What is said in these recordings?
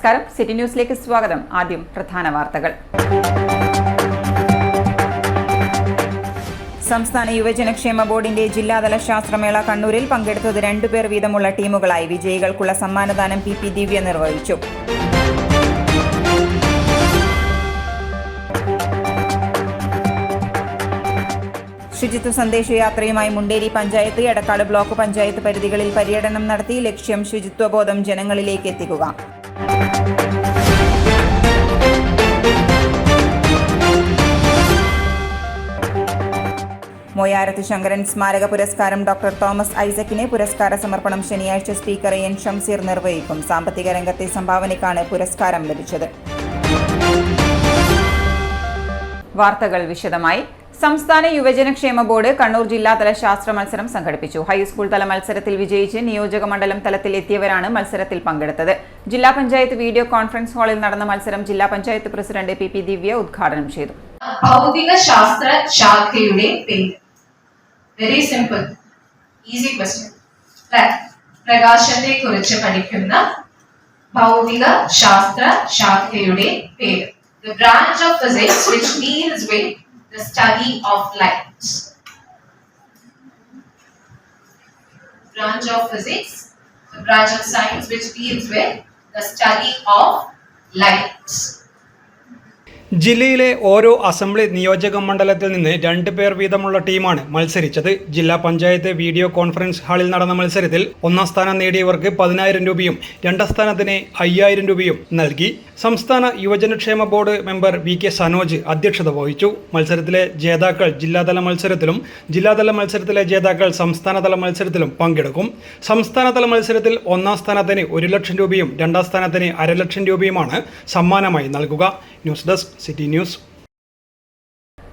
നമസ്കാരം, സിറ്റി ന്യൂസിലേക്ക് സ്വാഗതം. ആദ്യം പ്രധാന വാർത്തകൾ. സംസ്ഥാന യുവജനക്ഷേമ ബോർഡിന്റെ ജില്ലാതല ശാസ്ത്രമേള കണ്ണൂരിൽ പങ്കെടുത്തത് 2 പേർ വീതമുള്ള ടീമുകളായി. വിജയികൾക്കുള്ള സമ്മാനദാനം പി ദിവ്യ നിർവഹിച്ചു. ശുചിത്വ സന്ദേശയാത്രയുമായി മുണ്ടേരി പഞ്ചായത്ത്, എടക്കാട് ബ്ലോക്ക് പഞ്ചായത്ത് പരിധികളിൽ പര്യടനം നടത്തി. ലക്ഷ്യം ശുചിത്വബോധം ജനങ്ങളിലേക്ക് എത്തിക്കുക. മോയാരത്ത് ശങ്കരൻ സ്മാരക പുരസ്കാരം ഡോക്ടർ തോമസ് ഐസക്കിന്. പുരസ്കാര സമർപ്പണം ശനിയാഴ്ച സ്പീക്കർ എൻ ഷംസീർ നിർവഹിക്കും. സാമ്പത്തിക രംഗത്തെ സംഭാവനയ്ക്കാണ് പുരസ്കാരം ലഭിച്ചത്. വാർത്തകൾ വിശദമായി. സംസ്ഥാന യുവജനക്ഷേമ ബോർഡ് കണ്ണൂർ ജില്ലാതല ശാസ്ത്ര മത്സരം സംഘടിപ്പിച്ചു. ഹൈസ്കൂൾ തല മത്സരത്തിൽ വിജയിച്ച് നിയോജക മണ്ഡലം തലത്തിൽ എത്തിയവരാണ് മത്സരത്തിൽ പങ്കെടുത്തത്. ജില്ലാ പഞ്ചായത്ത് വീഡിയോ കോൺഫറൻസ് ഹാളിൽ നടന്ന മത്സരം ജില്ലാ പഞ്ചായത്ത് പ്രസിഡന്റ് പി ദിവ്യ ഉദ്ഘാടനം ചെയ്തു. ഭൗതിക ശാസ്ത്ര ശാഖയുടെ പേര്. Very simple, easy question. പ്രകാശത്തെ കുറിച്ച് പഠിക്കുന്ന ഭൗതിക ശാസ്ത്ര ശാഖയുടെ പേര്. The branch of physics which deals with the study of light. Branch of physics, the branch of science which deals with the study of light. ജില്ലയിലെ ഓരോ അസംബ്ലി നിയോജക മണ്ഡലത്തിൽ നിന്ന് 2 പേർ വീതമുള്ള ടീമാണ് മത്സരിച്ചത്. ജില്ലാ പഞ്ചായത്ത് വീഡിയോ കോൺഫറൻസ് ഹാളിൽ നടന്ന മത്സരത്തിൽ 1ാം സ്ഥാനം നേടിയവർക്ക് 10,000 രൂപയും 2ാം സ്ഥാനത്തിന് 5,000 രൂപയും നൽകി. സംസ്ഥാന യുവജനക്ഷേമ board member V K Sanoj അധ്യക്ഷത വഹിച്ചു. മത്സരത്തിലെ ജേതാക്കൾ ജില്ലാതല മത്സരത്തിലും ജില്ലാതല മത്സരത്തിലെ ജേതാക്കൾ സംസ്ഥാനതല മത്സരത്തിലും പങ്കെടുക്കും. സംസ്ഥാനതല മത്സരത്തിൽ 1ാം സ്ഥാനത്തിന് 1 ലക്ഷം രൂപയും 2ാം സ്ഥാനത്തിന് 1/2 ലക്ഷം രൂപയുമാണ് സമ്മാനമായി നൽകുക. News desk city news.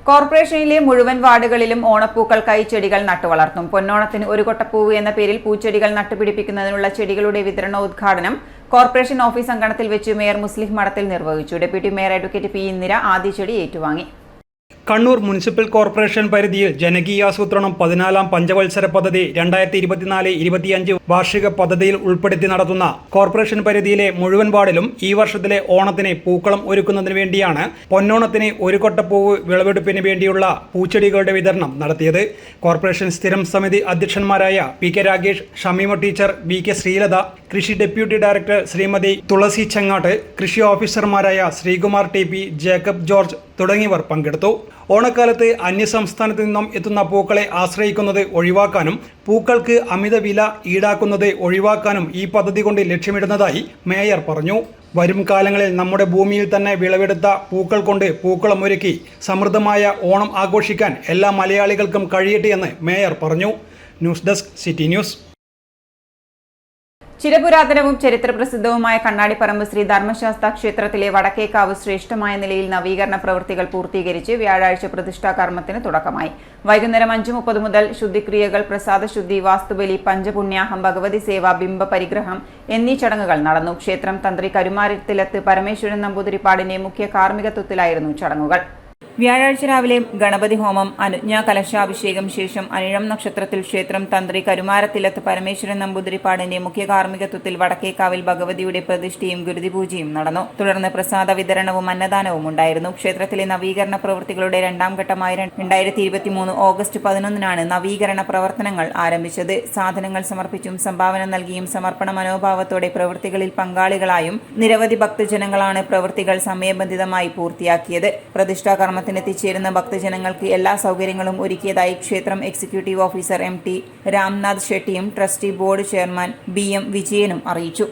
കോർപ്പറേഷനിലെ മുഴുവൻ വാർഡുകളിലും ഓണപ്പൂക്കൾക്കായി ചെടികൾ നട്ടുവളർത്തും. പൊന്നോണത്തിന് ഒരു കൊട്ടപ്പൂവ് എന്ന പേരിൽ പൂച്ചെടികൾ നട്ടുപിടിപ്പിക്കുന്നതിനുള്ള ചെടികളുടെ വിതരണോദ്ഘാടനം കോർപ്പറേഷൻ ഓഫീസ് അങ്കണത്തിൽ വെച്ച് മേയർ മുസ്ലിം മഠത്തിൽ നിർവഹിച്ചു. Deputy mayor advocate P Indira ആദ്യ ചെടി ഏറ്റുവാങ്ങി. കണ്ണൂർ മുനിസിപ്പൽ കോർപ്പറേഷൻ പരിധിയിൽ ജനകീയാസൂത്രണം 14ാം പഞ്ചവത്സര പദ്ധതി 2024-25 വാർഷിക പദ്ധതിയിൽ ഉൾപ്പെടുത്തി നടത്തുന്ന കോർപ്പറേഷൻ പരിധിയിലെ മുഴുവൻ വാർഡിലും ഈ വർഷത്തിലെ ഓണത്തിന് പൂക്കളം ഒരുക്കുന്നതിന് വേണ്ടിയാണ് പൊന്നോണത്തിന് ഒരു കൊട്ടപ്പൂവ് വിളവെടുപ്പിന് വേണ്ടിയുള്ള പൂച്ചെടികളുടെ വിതരണം നടത്തിയത്. കോർപ്പറേഷൻ സ്ഥിരം സമിതി അധ്യക്ഷന്മാരായ P K Ragesh, Shameema teacher, V K Sreelatha, കൃഷി ഡെപ്യൂട്ടി ഡയറക്ടർ ശ്രീമതി തുളസി ചെങ്ങാട്ട്, കൃഷി ഓഫീസർമാരായ ശ്രീകുമാർ ടി പി, ജേക്കബ് ജോർജ് തുടങ്ങിയവർ പങ്കെടുത്തു. ഓണക്കാലത്ത് അന്യസംസ്ഥാനത്ത് നിന്നും എത്തുന്ന പൂക്കളെ ആശ്രയിക്കുന്നത് ഒഴിവാക്കാനും പൂക്കൾക്ക് അമിത വില ഈടാക്കുന്നത് ഒഴിവാക്കാനും ഈ പദ്ധതി കൊണ്ട് ലക്ഷ്യമിടുന്നതായി മേയർ പറഞ്ഞു. വരും കാലങ്ങളിൽ നമ്മുടെ ഭൂമിയിൽ തന്നെ വിളവെടുത്ത പൂക്കൾ കൊണ്ട് പൂക്കളം ഒരുക്കി സമൃദ്ധമായ ഓണം ആഘോഷിക്കാൻ എല്ലാ മലയാളികൾക്കും കഴിയട്ടെ എന്ന് മേയർ പറഞ്ഞു. News desk city news. ചിരപുരാതനവും ചരിത്രപ്രസിദ്ധവുമായ കണ്ണാടിപ്പറമ്പ് ശ്രീ ധർമ്മശാസ്ത്ര ക്ഷേത്രത്തിലെ വടക്കേക്കാവ് ശ്രേഷ്ഠമായ നിലയിൽ നവീകരണ പ്രവൃത്തികൾ പൂർത്തീകരിച്ച് വ്യാഴാഴ്ച പ്രതിഷ്ഠാകർമ്മത്തിന് തുടക്കമായി. വൈകുന്നേരം 5:30 മുതൽ ശുദ്ധിക്രിയകൾ, പ്രസാദശുദ്ധി, വാസ്തുബലി, പഞ്ചപുണ്യാഹം, ഭഗവതി സേവ, ബിംബ പരിഗ്രഹം എന്നീ ചടങ്ങുകൾ നടന്നു. ക്ഷേത്രം തന്ത്രി കരുമാരത്തിലത്ത് പരമേശ്വരൻ നമ്പൂതിരിപ്പാടിന്റെ മുഖ്യ കാർമ്മികത്വത്തിലായിരുന്നു ചടങ്ങുകൾ. വ്യാഴാഴ്ച രാവിലെ ഗണപതി ഹോമം, അനുജ്ഞാ കലശാഭിഷേകം ശേഷം അനിഴം നക്ഷത്രത്തിൽ ക്ഷേത്രം തന്ത്രി കരുമാരത്തിലത്ത് പരമേശ്വരൻ നമ്പൂതിരിപ്പാടിന്റെ മുഖ്യ കാർമ്മികത്വത്തിൽ വടക്കേക്കാവിൽ ഭഗവതിയുടെ പ്രതിഷ്ഠയും ഗുരുതിപൂജയും നടന്നു. തുടർന്ന് പ്രസാദ വിതരണവും അന്നദാനവും ഉണ്ടായിരുന്നു. ക്ഷേത്രത്തിലെ നവീകരണ പ്രവൃത്തികളുടെ 2ാം ഘട്ടമായ 2023 ഓഗസ്റ്റ് 11-നാണ് നവീകരണ പ്രവർത്തനങ്ങൾ ആരംഭിച്ചത്. സാധനങ്ങൾ സമർപ്പിച്ചും സംഭാവന നൽകിയും സമർപ്പണ മനോഭാവത്തോടെ പ്രവൃത്തികളിൽ പങ്കാളികളായും നിരവധി ഭക്തജനങ്ങളാണ് പ്രവൃത്തികൾ സമയബന്ധിതമായി പൂർത്തിയാക്കിയത്. പ്രതിഷ്ഠാകർമ്മ എത്തിച്ചേരുന്ന ഭക്തജനങ്ങൾക്ക് എല്ലാ സൗകര്യങ്ങളും ഒരുക്കിയതായി ക്ഷേത്രം എക്സിക്യൂട്ടീവ് ഓഫീസർ MT രാംനാഥ് ഷെട്ടിയും ട്രസ്റ്റി ബോർഡ് ചെയർമാൻ BM വിജയനും അറിയിച്ചു.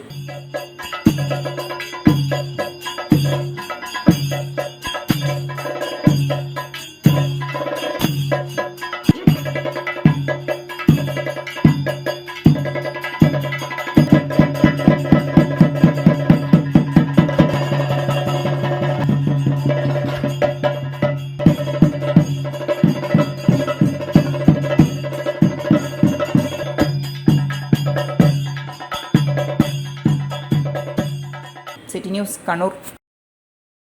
City news Kannur.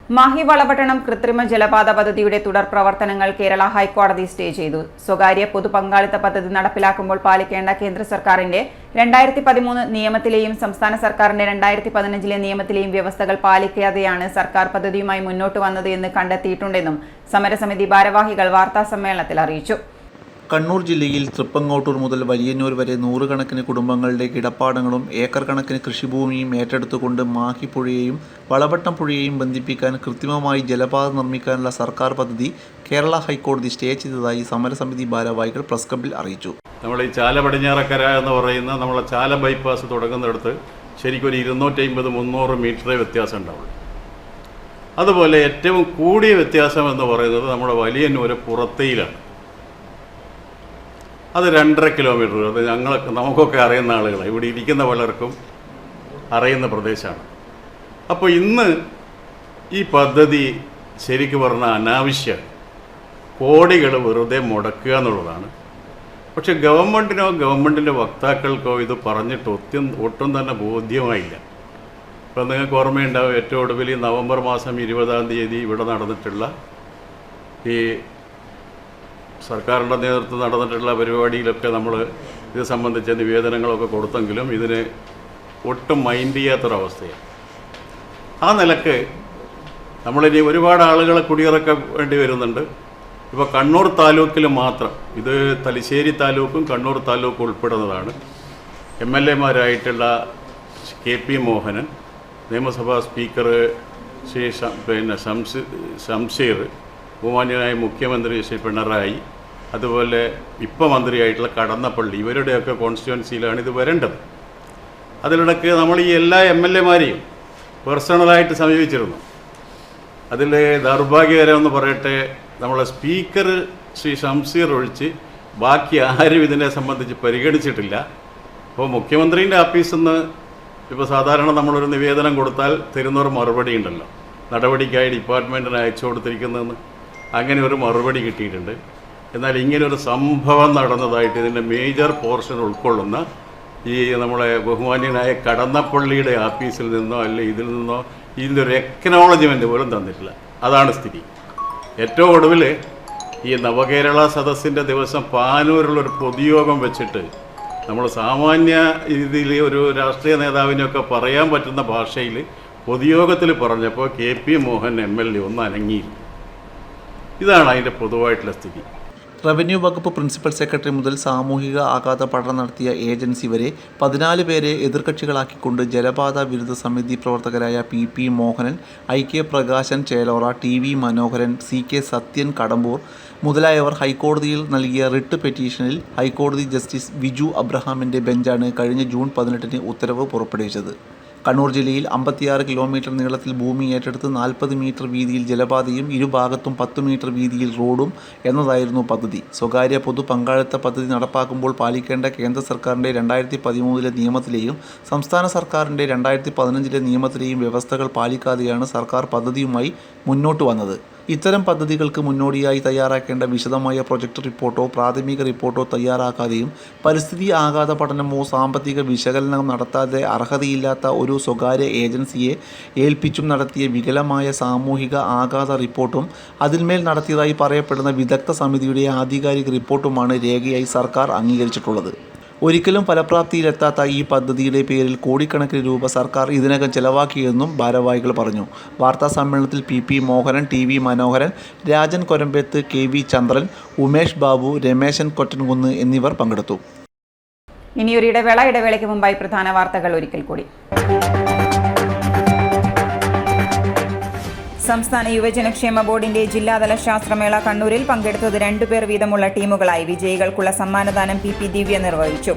മാഹി വളപട്ടണം കൃത്രിമ ജലപാത പദ്ധതിയുടെ തുടർ പ്രവർത്തനങ്ങൾ കേരള ഹൈക്കോടതി സ്റ്റേ ചെയ്തു. സ്വകാര്യ പൊതുപങ്കാളിത്ത പദ്ധതി നടപ്പിലാക്കുമ്പോൾ പാലിക്കേണ്ട കേന്ദ്ര സർക്കാരിന്റെ 2013 നിയമത്തിലെയും സംസ്ഥാന സർക്കാരിന്റെ 2015 നിയമത്തിലെയും വ്യവസ്ഥകൾ പാലിക്കാതെയാണ് സർക്കാർ പദ്ധതിയുമായി മുന്നോട്ട് വന്നത് എന്ന് കണ്ടെത്തിയിട്ടുണ്ടെന്നും സമരസമിതി ഭാരവാഹികൾ വാർത്താസമ്മേളനത്തിൽ അറിയിച്ചു. കണ്ണൂർ ജില്ലയിൽ തൃപ്പങ്ങോട്ടൂർ മുതൽ വലിയന്നൂർ വരെ നൂറുകണക്കിന് കുടുംബങ്ങളുടെ കിടപ്പാടങ്ങളും ഏക്കർ കണക്കിന് കൃഷിഭൂമിയും ഏറ്റെടുത്തുകൊണ്ട് മാഹി പുഴയെയും വളപട്ടം പുഴയെയും ബന്ധിപ്പിക്കാൻ കൃത്രിമമായി ജലപാത നിർമ്മിക്കാനുള്ള സർക്കാർ പദ്ധതി കേരള ഹൈക്കോടതി സ്റ്റേ ചെയ്തതായി സമരസമിതി ഭാരവാഹികൾ പ്രസ് ക്ലബ്ബിൽ അറിയിച്ചു. നമ്മൾ ഈ ചാല പടിഞ്ഞാറക്കര എന്ന് പറയുന്ന നമ്മളെ ചാല ബൈപ്പാസ് തുടങ്ങുന്നിടത്ത് ശരിക്കും ഒരു 250-300 മീറ്ററേ വ്യത്യാസം ഉണ്ടാവുള്ളൂ. അതുപോലെ ഏറ്റവും കൂടിയ വ്യത്യാസം എന്ന് പറയുന്നത് നമ്മുടെ വലിയന്നൂര് പുറത്തേയിലാണ്. അത് 2.5 കിലോമീറ്റർ. അത് നമുക്കൊക്കെ അറിയുന്ന ആളുകളാണ്, ഇവിടെ ഇരിക്കുന്ന പലർക്കും അറിയുന്ന പ്രദേശമാണ്. അപ്പോൾ ഇന്ന് ഈ പദ്ധതി ശരിക്കും പറഞ്ഞാൽ അനാവശ്യം കോടികൾ വെറുതെ മുടക്കുക എന്നുള്ളതാണ്. പക്ഷെ ഗവൺമെൻറ്റിനോ ഗവൺമെൻറ്റിൻ്റെ വക്താക്കൾക്കോ ഇത് പറഞ്ഞിട്ട് ഒട്ടും തന്നെ ബോധ്യമായില്ല. ഇപ്പം നിങ്ങൾക്ക് ഓർമ്മയുണ്ടാവും, ഏറ്റവും ഒടുവിൽ നവംബർ മാസം 20-ാം തീയതി ഇവിടെ നടന്നിട്ടുള്ള ഈ സർക്കാരിൻ്റെ നേതൃത്വം നടന്നിട്ടുള്ള പരിപാടിയിലൊക്കെ നമ്മൾ ഇത് സംബന്ധിച്ച നിവേദനങ്ങളൊക്കെ കൊടുത്തെങ്കിലും ഇതിന് ഒട്ടും മൈൻഡ് ചെയ്യാത്തൊരവസ്ഥയാണ്. ആ നിലക്ക് നമ്മളിനി ഒരുപാട് ആളുകളെ കുടിയിറക്കാൻ വേണ്ടി വരുന്നുണ്ട്. ഇപ്പോൾ കണ്ണൂർ താലൂക്കിൽ മാത്രം, ഇത് തലശ്ശേരി താലൂക്കും കണ്ണൂർ താലൂക്കും ഉൾപ്പെടുന്നതാണ്. MLA-മാരായിട്ടുള്ള KP മോഹനൻ, നിയമസഭാ സ്പീക്കർ ശ്രീ ശംസീർ, ബഹുമാന്യനായ മുഖ്യമന്ത്രി ശ്രീ പിണറായി, അതുപോലെ ഇപ്പോൾ മന്ത്രിയായിട്ടുള്ള കടന്നപ്പള്ളി, ഇവരുടെയൊക്കെ കോൺസ്റ്റിറ്റ്യുവൻസിയിലാണ് ഇത് വരേണ്ടത്. അതിലിടയ്ക്ക് നമ്മൾ ഈ എല്ലാ MLA-മാരെയും പേഴ്സണലായിട്ട് സമീപിച്ചിരുന്നു. അതിൽ ദൗർഭാഗ്യകരമെന്ന് പറയട്ടെ, നമ്മളെ സ്പീക്കർ ശ്രീ ശംസീർ ഒഴിച്ച് ബാക്കി ആരും ഇതിനെ സംബന്ധിച്ച് പരിഗണിച്ചിട്ടില്ല. അപ്പോൾ മുഖ്യമന്ത്രീൻ്റെ ഓഫീസിൽ നിന്ന് ഇപ്പോൾ സാധാരണ നമ്മളൊരു നിവേദനം കൊടുത്താൽ തരുന്നൊരു മറുപടി ഉണ്ടല്ലോ, നടപടിക്കായി ഡിപ്പാർട്ട്മെൻറ്റിന് അയച്ചു കൊടുത്തിരിക്കുന്നതെന്ന്. അങ്ങനെ ഒരു മറുപടി കിട്ടിയിട്ടുണ്ട്. എന്നാൽ ഇങ്ങനൊരു സംഭവം നടന്നതായിട്ട് ഇതിൻ്റെ മേജർ പോർഷൻ ഉൾക്കൊള്ളുന്ന ഈ നമ്മളെ ബഹുമാന്യനായ കടന്നപ്പള്ളിയുടെ ഓഫീസിൽ നിന്നോ അല്ലെങ്കിൽ ഇതിൽ നിന്നോ ഇതിൻ്റെ ഒരു എക്നോളജ്മെൻറ്റ് പോലും തന്നിട്ടില്ല. അതാണ് സ്ഥിതി. ഏറ്റവും ഒടുവിൽ ഈ നവകേരള സദസ്സിൻ്റെ ദിവസം പാനൂരിലൊരു പൊതുയോഗം വെച്ചിട്ട് നമ്മൾ സാമാന്യ രീതിയിൽ ഒരു രാഷ്ട്രീയ നേതാവിനെയൊക്കെ പറയാൻ പറ്റുന്ന ഭാഷയിൽ പൊതുയോഗത്തിൽ പറഞ്ഞപ്പോൾ KP മോഹൻ MLA ഒന്ന് അനങ്ങിയില്ല. ഇതാണ് അതിൻ്റെ പൊതുവായിട്ടുള്ള സ്ഥിതി. റവന്യൂ വകുപ്പ് പ്രിൻസിപ്പൽ സെക്രട്ടറി മുതൽ സാമൂഹിക ആഘാത പഠനം നടത്തിയ ഏജൻസി വരെ 14 പേരെ എതിർകക്ഷികളാക്കിക്കൊണ്ട് ജലപാത വിരുദ്ധ സമിതി പ്രവർത്തകരായ PP Mohanan, IK Prakashan Chelora, TV മനോഹരൻ, CK സത്യൻ കടമ്പൂർ മുതലായവർ ഹൈക്കോടതിയിൽ നൽകിയ റിട്ട് പെറ്റീഷനിൽ ഹൈക്കോടതി ജസ്റ്റിസ് വിജു അബ്രഹാമിൻ്റെ ബെഞ്ചാണ് കഴിഞ്ഞ ജൂൺ 18-ന് ഉത്തരവ് പുറപ്പെടുവിച്ചത്. കണ്ണൂർ ജില്ലയിൽ 56 കിലോമീറ്റർ നീളത്തിൽ ഭൂമി ഏറ്റെടുത്ത് 40 മീറ്റർ വീതിയിൽ ജലപാതയും ഇരുഭാഗത്തും 10 മീറ്റർ വീതിയിൽ റോഡും എന്നതായിരുന്നു പദ്ധതി. സ്വകാര്യ പൊതു പങ്കാളിത്ത പദ്ധതി നടപ്പാക്കുമ്പോൾ പാലിക്കേണ്ട കേന്ദ്ര സർക്കാരിൻ്റെ 2013 നിയമത്തിലെയും സംസ്ഥാന സർക്കാരിൻ്റെ 2015 നിയമത്തിലെയും വ്യവസ്ഥകൾ പാലിക്കാതെയാണ് സർക്കാർ പദ്ധതിയുമായി മുന്നോട്ട് വന്നത്. ഇത്തരം പദ്ധതികൾക്ക് മുന്നോടിയായി തയ്യാറാക്കേണ്ട വിശദമായ പ്രൊജക്ട് റിപ്പോർട്ടോ പ്രാഥമിക റിപ്പോർട്ടോ തയ്യാറാക്കാതെയും പരിസ്ഥിതി ആഘാത പഠനമോ സാമ്പത്തിക വിശകലനം നടത്താതെ അർഹതയില്ലാത്ത ഒരു സ്വകാര്യ ഏജൻസിയെ ഏൽപ്പിച്ചും നടത്തിയ വികലമായ സാമൂഹിക ആഘാത റിപ്പോർട്ടും അതിന്മേൽ നടത്തിയതായി പറയപ്പെടുന്ന വിദഗ്ധ സമിതിയുടെ ആധികാരിക റിപ്പോർട്ടുമാണ് രേഖയായി സർക്കാർ അംഗീകരിച്ചിട്ടുള്ളത്. ഒരിക്കലും ഫലപ്രാപ്തിയിലെത്താത്ത ഈ പദ്ധതിയുടെ പേരിൽ കോടിക്കണക്കിന് രൂപ സർക്കാർ ഇതിനകം ചെലവാക്കിയെന്നും ഭാരവാഹികൾ പറഞ്ഞു. വാർത്താ സമ്മേളനത്തിൽ PP മോഹനൻ, TV മനോഹരൻ, രാജൻ കൊരമ്പേത്ത്, KV ചന്ദ്രൻ, ഉമേഷ് ബാബു, രമേശൻ കൊറ്റൻകുന്ന് എന്നിവർ പങ്കെടുത്തു. ഇനിയൊരു ഇടവേളയ്ക്ക് മുമ്പായി പ്രധാന വാർത്തകൾ ഒരിക്കൽ കൂടി. സംസ്ഥാന യുവജനക്ഷേമ ബോർഡിന്റെ ജില്ലാതല ശാസ്ത്രമേള കണ്ണൂരിൽ പങ്കെടുത്തത് 2 പേർ വീതമുള്ള ടീമുകളായി. വിജയികൾക്കുള്ള സമ്മാനദാനം PP ദിവ്യ നിർവഹിച്ചു.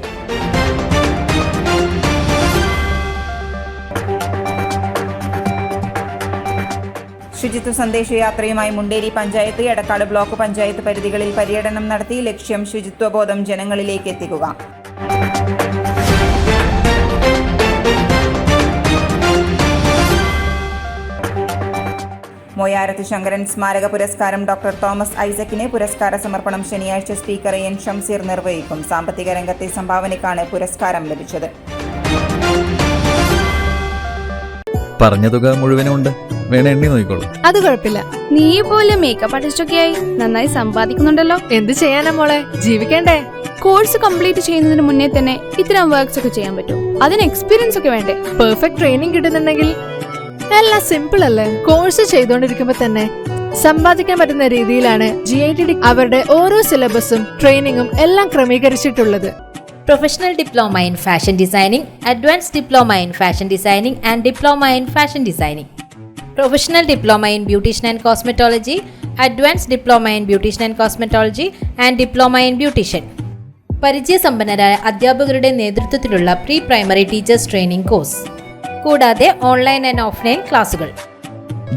ശുചിത്വ സന്ദേശയാത്രയുമായി മുണ്ടേരി പഞ്ചായത്ത്, എടക്കാട് ബ്ലോക്ക് പഞ്ചായത്ത് പരിധികളിൽ പര്യടനം നടത്തി. ലക്ഷ്യം ശുചിത്വബോധം ജനങ്ങളിലേക്ക് എത്തിക്കുക. മോയാരത്ത് ശങ്കരൻ സ്മാരക പുരസ്കാരം ഡോക്ടർ തോമസ് ഐസക്കിന്. പുരസ്കാര സമർപ്പണം ശനിയാഴ്ച സ്പീക്കർ N ഷംസീർ നിർവഹിക്കും. സാമ്പത്തിക രംഗത്തെ സംഭാവനയ്ക്കാണ് പുരസ്കാരം ലഭിച്ചത്. പറഞ്ഞ തുക മുഴുവനുണ്ട്. വേണേ എണ്ണി നോക്കിക്കോളൂ. അത് കുഴപ്പമില്ല. നീ പോലെ മേക്കപ്പ് ആർട്ടിസ്റ്റൊക്കെ ആയി നന്നായി സമ്പാദിക്കുന്നുണ്ടല്ലോ. എന്ത് ചെയ്യാനാ മോളെ, ജീവിക്കണ്ടേ? കോഴ്സ് കംപ്ലീറ്റ് ചെയ്യുന്നതിന് മുന്നേ തന്നെ ഇത്തരം വർക്ക്സ് ഒക്കെ ചെയ്യാൻ പറ്റും. അതിന് എക്സ്പീരിയൻസ് ഒക്കെ വേണ്ടേ? പെർഫെക്റ്റ് ട്രെയിനിങ് കിട്ടുന്നുണ്ടെങ്കിൽ എല്ലാം സിമ്പിൾ അല്ലേ? കോഴ്സ് ചെയ്തോണ്ടിരിക്കുമ്പോ തന്നെ സമ്പാദിക്കാൻ പറ്റുന്ന രീതിയിലാണ് GITD അവരുടെ ഓരോ സിലബസും ട്രെയിനിങ്ങും എല്ലാം ക്രമീകരിച്ചിട്ടുള്ളത്. Professional Diploma in Fashion Designing, Advanced Diploma in Fashion Designing and Diploma in Fashion Designing. Professional Diploma in Beautician and Cosmetology, Advanced Diploma in Beautician and Cosmetology and Diploma in Beautician. പരിചയസമ്പന്നരായ അധ്യാപകരുടെ നേതൃത്വത്തിലുള്ള pre primary teachers training course, കൂടാതെ online and offline ക്ലാസുകൾ.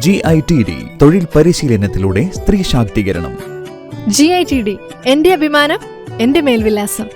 GITD തൊഴിൽ പരിശീലനത്തിലൂടെ സ്ത്രീ ശാക്തീകരണം. GITD എന്റെ അഭിമാനം, എന്റെ മേൽവിലാസം.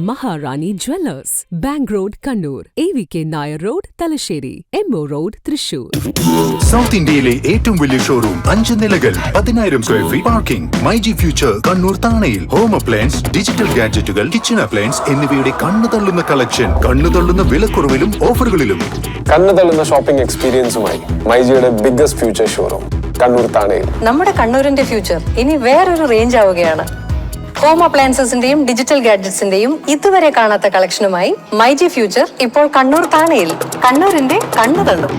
Maharani jewellers, bank road Kannur, AVK Nair road Thalassery, MO road Thrissur. South ഇന്ത്യയിലെ ഏറ്റവും വലിയ ഷോറൂം, 5 നിലകൾ, 10,000 square feet parking. MyG future Kannur താണയിൽ. ഹോം അപ്ലയൻസ്, ഡിജിറ്റൽ ഗാഡ്ജറ്റുകൾ, കിച്ചൺ അപ്ലയൻസ് എന്നിവയുടെ കണ്ണുതള്ളുന്ന കളക്ഷൻ, കണ്ണുതള്ളുന്ന വിലക്കുറവിലും ഓഫറുകളിലും. കണ്ണുതള്ളുന്ന ഷോപ്പിംഗ് എക്സ്പീരിയൻസുമായി മൈജിയുടെ ബിഗ്ഗസ്റ്റ് ഫ്യൂച്ചർ ഷോറൂം കണ്ണൂർ താണയിൽ. നമ്മുടെ കണ്ണൂരിന്റെ ഫ്യൂച്ചർ ഇനി വേറൊരു റേഞ്ച് ആവുകയാണ്. ഹോം അപ്ലയൻസസിന്റെയും ഡിജിറ്റൽ ഗാഡ്ജറ്റ്സിന്റെയും ഇതുവരെ കാണാത്ത കളക്ഷനുമായി മൈജി ഫ്യൂച്ചർ ഇപ്പോൾ കണ്ണൂർ താണയിൽ. കണ്ണൂരിന്റെ കണ്ണുതള്ളും.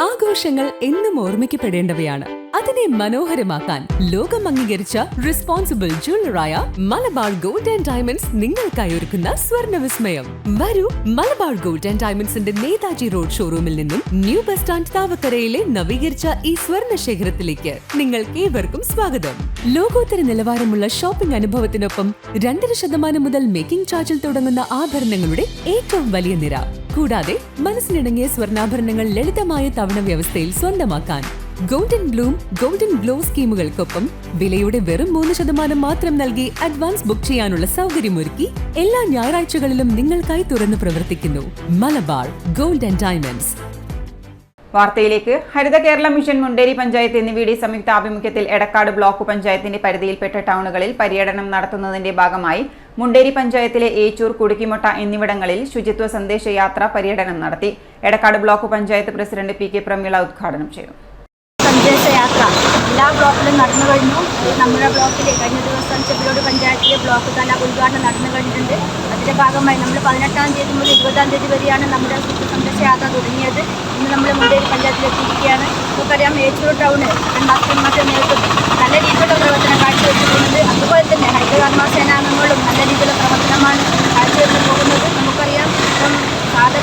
ആഘോഷങ്ങൾ എന്നും ഓർമ്മിക്കപ്പെടേണ്ടവയാണ്. അതിനെ മനോഹരമാക്കാൻ ലോകം അംഗീകരിച്ച റെസ്പോൺസിബിൾ ജ്വല്ലറായ മലബാർ ഗോൾഡ് ആൻഡ് ഡയമണ്ട്സ് നിങ്ങൾക്കായി ഒരുക്കുന്ന സ്വർണ്ണ വിസ്മയം. വരൂ, മലബാർ ഗോൾഡ് ആൻഡ് ഡയമണ്ട്സിന്റെ നേതാജി റോഡ് ഷോറൂമിൽ നിന്നും ന്യൂ ബസ് സ്റ്റാൻഡ് താവക്കരയിലെ നവീകരിച്ച ഈ സ്വർണ്ണ ശേഖരത്തിലേക്ക് നിങ്ങൾക്ക് ഏവർക്കും സ്വാഗതം. ലോകോത്തര നിലവാരമുള്ള ഷോപ്പിംഗ് അനുഭവത്തിനൊപ്പം 2% മുതൽ മേക്കിംഗ് ചാർജിൽ തുടങ്ങുന്ന ആഭരണങ്ങളുടെ ഏറ്റവും വലിയ നിര, കൂടാതെ മനസ്സിനിണങ്ങിയ സ്വർണ്ണാഭരണങ്ങൾ ലളിതമായ തവണ വ്യവസ്ഥയിൽ സ്വന്തമാക്കാൻ ഗോൾഡൻ ബ്ലൂം, ഗോൾഡൻ ഗ്ലോ സ്കീമുകൾക്കൊപ്പം വിലയുടെ വെറും 3% മാത്രം നൽകി അഡ്വാൻസ് ബുക്ക് ചെയ്യാനുള്ള സൗകര്യമൊരുക്കി എല്ലാ ഞായറാഴ്ചകളിലും നിങ്ങൾക്കായി തുറന്നു പ്രവർത്തിക്കുന്നു മലബാർ ഗോൾഡ് ആൻഡ് ഡയമണ്ട്സ്. വാർത്തയിലേക്ക്. ഹരിത കേരള മിഷൻ, മുണ്ടേരി പഞ്ചായത്ത് എന്നിവയുടെ സംയുക്ത ആഭിമുഖ്യത്തിൽ എടക്കാട് ബ്ലോക്ക് പഞ്ചായത്തിന്റെ പരിധിയിൽപ്പെട്ട ടൗണുകളിൽ പര്യടനം നടത്തുന്നതിന്റെ ഭാഗമായി മുണ്ടേരി പഞ്ചായത്തിലെ ഏച്ചൂർ, കുടുക്കിമൊട്ട എന്നിവിടങ്ങളിൽ ശുചിത്വ സന്ദേശയാത്ര പര്യടനം നടത്തി. Edakkad block panchayat president PK Prameela ഉദ്ഘാടനം ചെയ്തു. സന്ദേശയാത്ര എല്ലാ ബ്ലോക്കിലും നടന്നു കഴിഞ്ഞു. നമ്മുടെ ബ്ലോക്കിൽ കഴിഞ്ഞ ദിവസം ചെപ്പിലോട് പഞ്ചായത്തിലെ ബ്ലോക്ക് തല ഉദ്ഘാടനം നടന്നു കഴിഞ്ഞിട്ടുണ്ട്. അതിൻ്റെ ഭാഗമായി നമ്മൾ 18-ാം തീയതി മുതൽ 20-ാം തീയതി വരെയാണ് നമ്മുടെ സന്ദേശയാത്ര തുടങ്ങിയത്. ഇന്ന് നമ്മൾ മുണ്ടേരി പഞ്ചായത്തിലെത്തിയിരിക്കുകയാണ്. നമുക്കറിയാം, ഏച്ചൂർ ടൗണ് മറ്റേ നേതൃത്വം നല്ല രീതിയിലുള്ള പ്രവർത്തനം കാഴ്ചവെച്ചിട്ടുണ്ട്. അതുപോലെ തന്നെ ഹരിതകർമ്മ സേനാംഗങ്ങളും നല്ല രീതിയിലുള്ള പ്രവർത്തനമാണ് കാഴ്ചവെച്ച് പോകുന്നത്. നമുക്കറിയാം,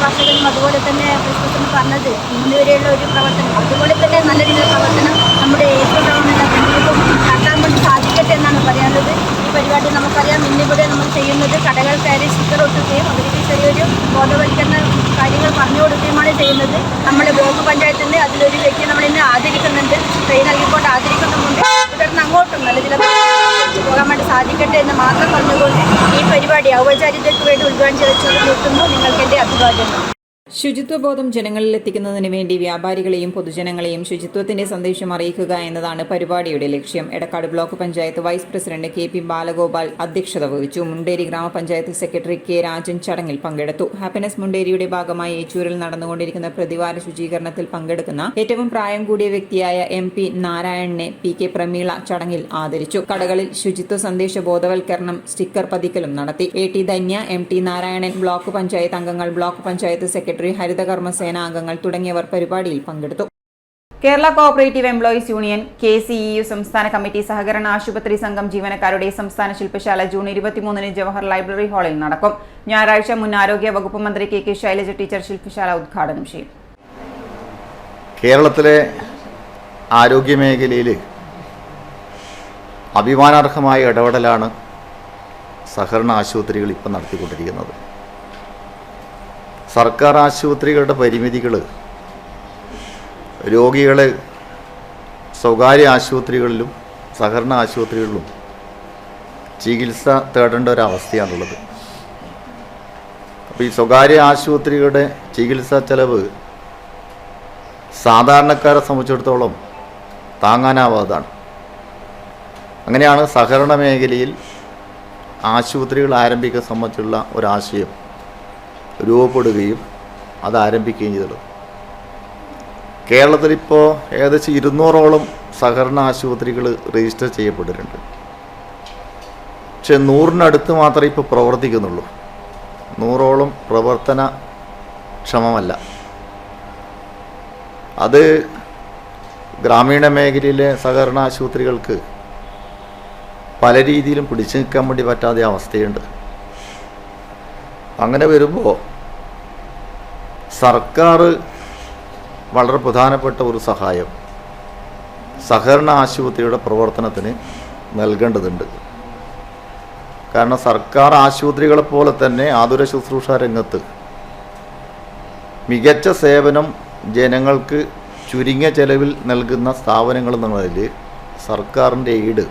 കർഷകരും അതുപോലെ തന്നെ ക്രിസ്മസ് പറഞ്ഞത് 3 വരെയുള്ള ഒരു പ്രവർത്തനം, അതുപോലെ തന്നെ നല്ല രീതിയിലുള്ള പ്രവർത്തനം നമ്മുടെ ഏച്ചൂർ ടൗണിലെ ജനങ്ങൾക്കും നടത്താൻ വേണ്ടി സാധിക്കട്ടെ എന്നാണ് പറയാനുള്ളത്. ഈ പരിപാടി നമുക്കറിയാം, ഇന്നിവിടെ നമ്മൾ ചെയ്യുന്നത് കടകൾ കയറി സ്റ്റിക്കർ ഒട്ടുകയും അവർക്ക് ചെറിയൊരു ബോധവൽക്കരണ കാര്യങ്ങൾ പറഞ്ഞു കൊടുക്കുകയുമാണ് ചെയ്യുന്നത്. നമ്മുടെ ബ്ലോക്ക് പഞ്ചായത്തിൻ്റെ അതിലൊരു വ്യക്തി നമ്മളിന്ന് ആദരിക്കുന്നുണ്ട്, ട്രെയിൻ നൽകിക്കൊണ്ട് ആദരിക്കുന്നുമുണ്ട്. തുടർന്ന് അങ്ങോട്ടും നല്ല ചില പോകാൻ വേണ്ടി സാധിക്കട്ടെ എന്ന് മാത്രം പറഞ്ഞുകൊണ്ട് ഈ പരിപാടി ഔപചാരികതയ്ക്ക് വേണ്ടി ഉദ്ഘാടനം ചെയ്ത് നിർത്തുന്നു. നിങ്ങൾക്ക് എൻ്റെ അഭിവാദ്യം. ശുചിത്വബോധം ജനങ്ങളിൽ എത്തിക്കുന്നതിന് വേണ്ടി വ്യാപാരികളെയും പൊതുജനങ്ങളെയും ശുചിത്വത്തിന്റെ സന്ദേശം അറിയിക്കുക എന്നതാണ് പരിപാടിയുടെ ലക്ഷ്യം. Edakkad block panchayat vice president KP Balagopal അധ്യക്ഷത വഹിച്ചു. മുണ്ടേരി ഗ്രാമപഞ്ചായത്ത് സെക്രട്ടറി K രാജൻ ചടങ്ങിൽ പങ്കെടുത്തു. ഹാപ്പിനെസ് മുണ്ടേരിയുടെ ഭാഗമായി ഏച്ചൂരിൽ നടന്നുകൊണ്ടിരിക്കുന്ന പ്രതിവാര ശുചീകരണത്തിൽ പങ്കെടുക്കുന്ന ഏറ്റവും പ്രായം കൂടിയ വ്യക്തിയായ MP നാരായണനെ PK പ്രമീള ചടങ്ങിൽ ആദരിച്ചു. കടകളിൽ ശുചിത്വ സന്ദേശ ബോധവൽക്കരണം, സ്റ്റിക്കർ പതിക്കലും നടത്തി. AT Dhanya, MT Narayanan, block panchayat അംഗങ്ങൾ, ബ്ലോക്ക് പഞ്ചായത്ത് സെക്രട്ടറി, ഹരിതകർമ്മസേന അംഗങ്ങൾ തുടങ്ങിയവർ പരിപാടിയിൽ പങ്കെടുത്തു. Kerala cooperative employees union KCEU സംസ്ഥാന കമ്മിറ്റി സഹകരണ ആശുപത്രി സംഘം ജീവനക്കാരുടെ സംസ്ഥാന ശില്പശാല ജൂൺ 23-ന് ജവഹർ ലൈബ്രറി ഹാളിൽ നടക്കും. ഞായറാഴ്ച മുൻ ആരോഗ്യ വകുപ്പ് മന്ത്രി KK ശൈലജ ടീച്ചർ ശില്പശാല ഉദ്ഘാടനം ചെയ്യും. കേരളത്തിലെ ആരോഗ്യമേഖലയിൽ അഭിമാനാർഹമായ ഇടപെടലാണ് സഹകരണ ആശുപത്രികൾ ഇപ്പം നടത്തിക്കൊണ്ടിരിക്കുന്നത്. സർക്കാർ ആശുപത്രികളുടെ പരിമിതികൾ രോഗികളെ സ്വകാര്യ ആശുപത്രികളിലും സഹകരണ ആശുപത്രികളിലും ചികിത്സ തേടേണ്ട ഒരവസ്ഥയാണുള്ളത്. അപ്പോൾ ഈ സ്വകാര്യ ആശുപത്രികളുടെ ചികിത്സാ ചെലവ് സാധാരണക്കാരെ സംബന്ധിച്ചിടത്തോളം താങ്ങാനാവാതാണ്. അങ്ങനെയാണ് സഹകരണ മേഖലയിൽ ആശുപത്രികൾ ആരംഭിക്കാൻ സംബന്ധിച്ചുള്ള ഒരാശയം രൂപപ്പെടുകയും അത് ആരംഭിക്കുകയും ചെയ്തത്. കേരളത്തിലിപ്പോൾ ഏകദേശം 200ഓളം സഹകരണ ആശുപത്രികൾ രജിസ്റ്റർ ചെയ്യപ്പെട്ടിട്ടുണ്ട്. പക്ഷെ 100-നടുത്ത് മാത്രമേ ഇപ്പോൾ പ്രവർത്തിക്കുന്നുള്ളൂ. 100ഓളം പ്രവർത്തനക്ഷമമല്ല. അത് ഗ്രാമീണ മേഖലയിലെ സഹകരണ ആശുപത്രികൾക്ക് പല രീതിയിലും പിടിച്ചു നിൽക്കാൻ വേണ്ടി പറ്റാതെ അവസ്ഥയുണ്ട്. അങ്ങനെ വരുമ്പോൾ സർക്കാർ വളരെ പ്രധാനപ്പെട്ട ഒരു സഹായം സഹകരണ ആശുപത്രിയുടെ പ്രവർത്തനത്തിന് നൽകേണ്ടതുണ്ട്. കാരണം സർക്കാർ ആശുപത്രികളെപ്പോലെ തന്നെ ആതുര ശുശ്രൂഷ രംഗത്ത് മികച്ച സേവനം ജനങ്ങൾക്ക് ചുരുങ്ങിയ ചെലവിൽ നൽകുന്ന സ്ഥാപനങ്ങൾ എന്നുള്ളതിൽ സർക്കാരിൻ്റെ എയ്ഡ്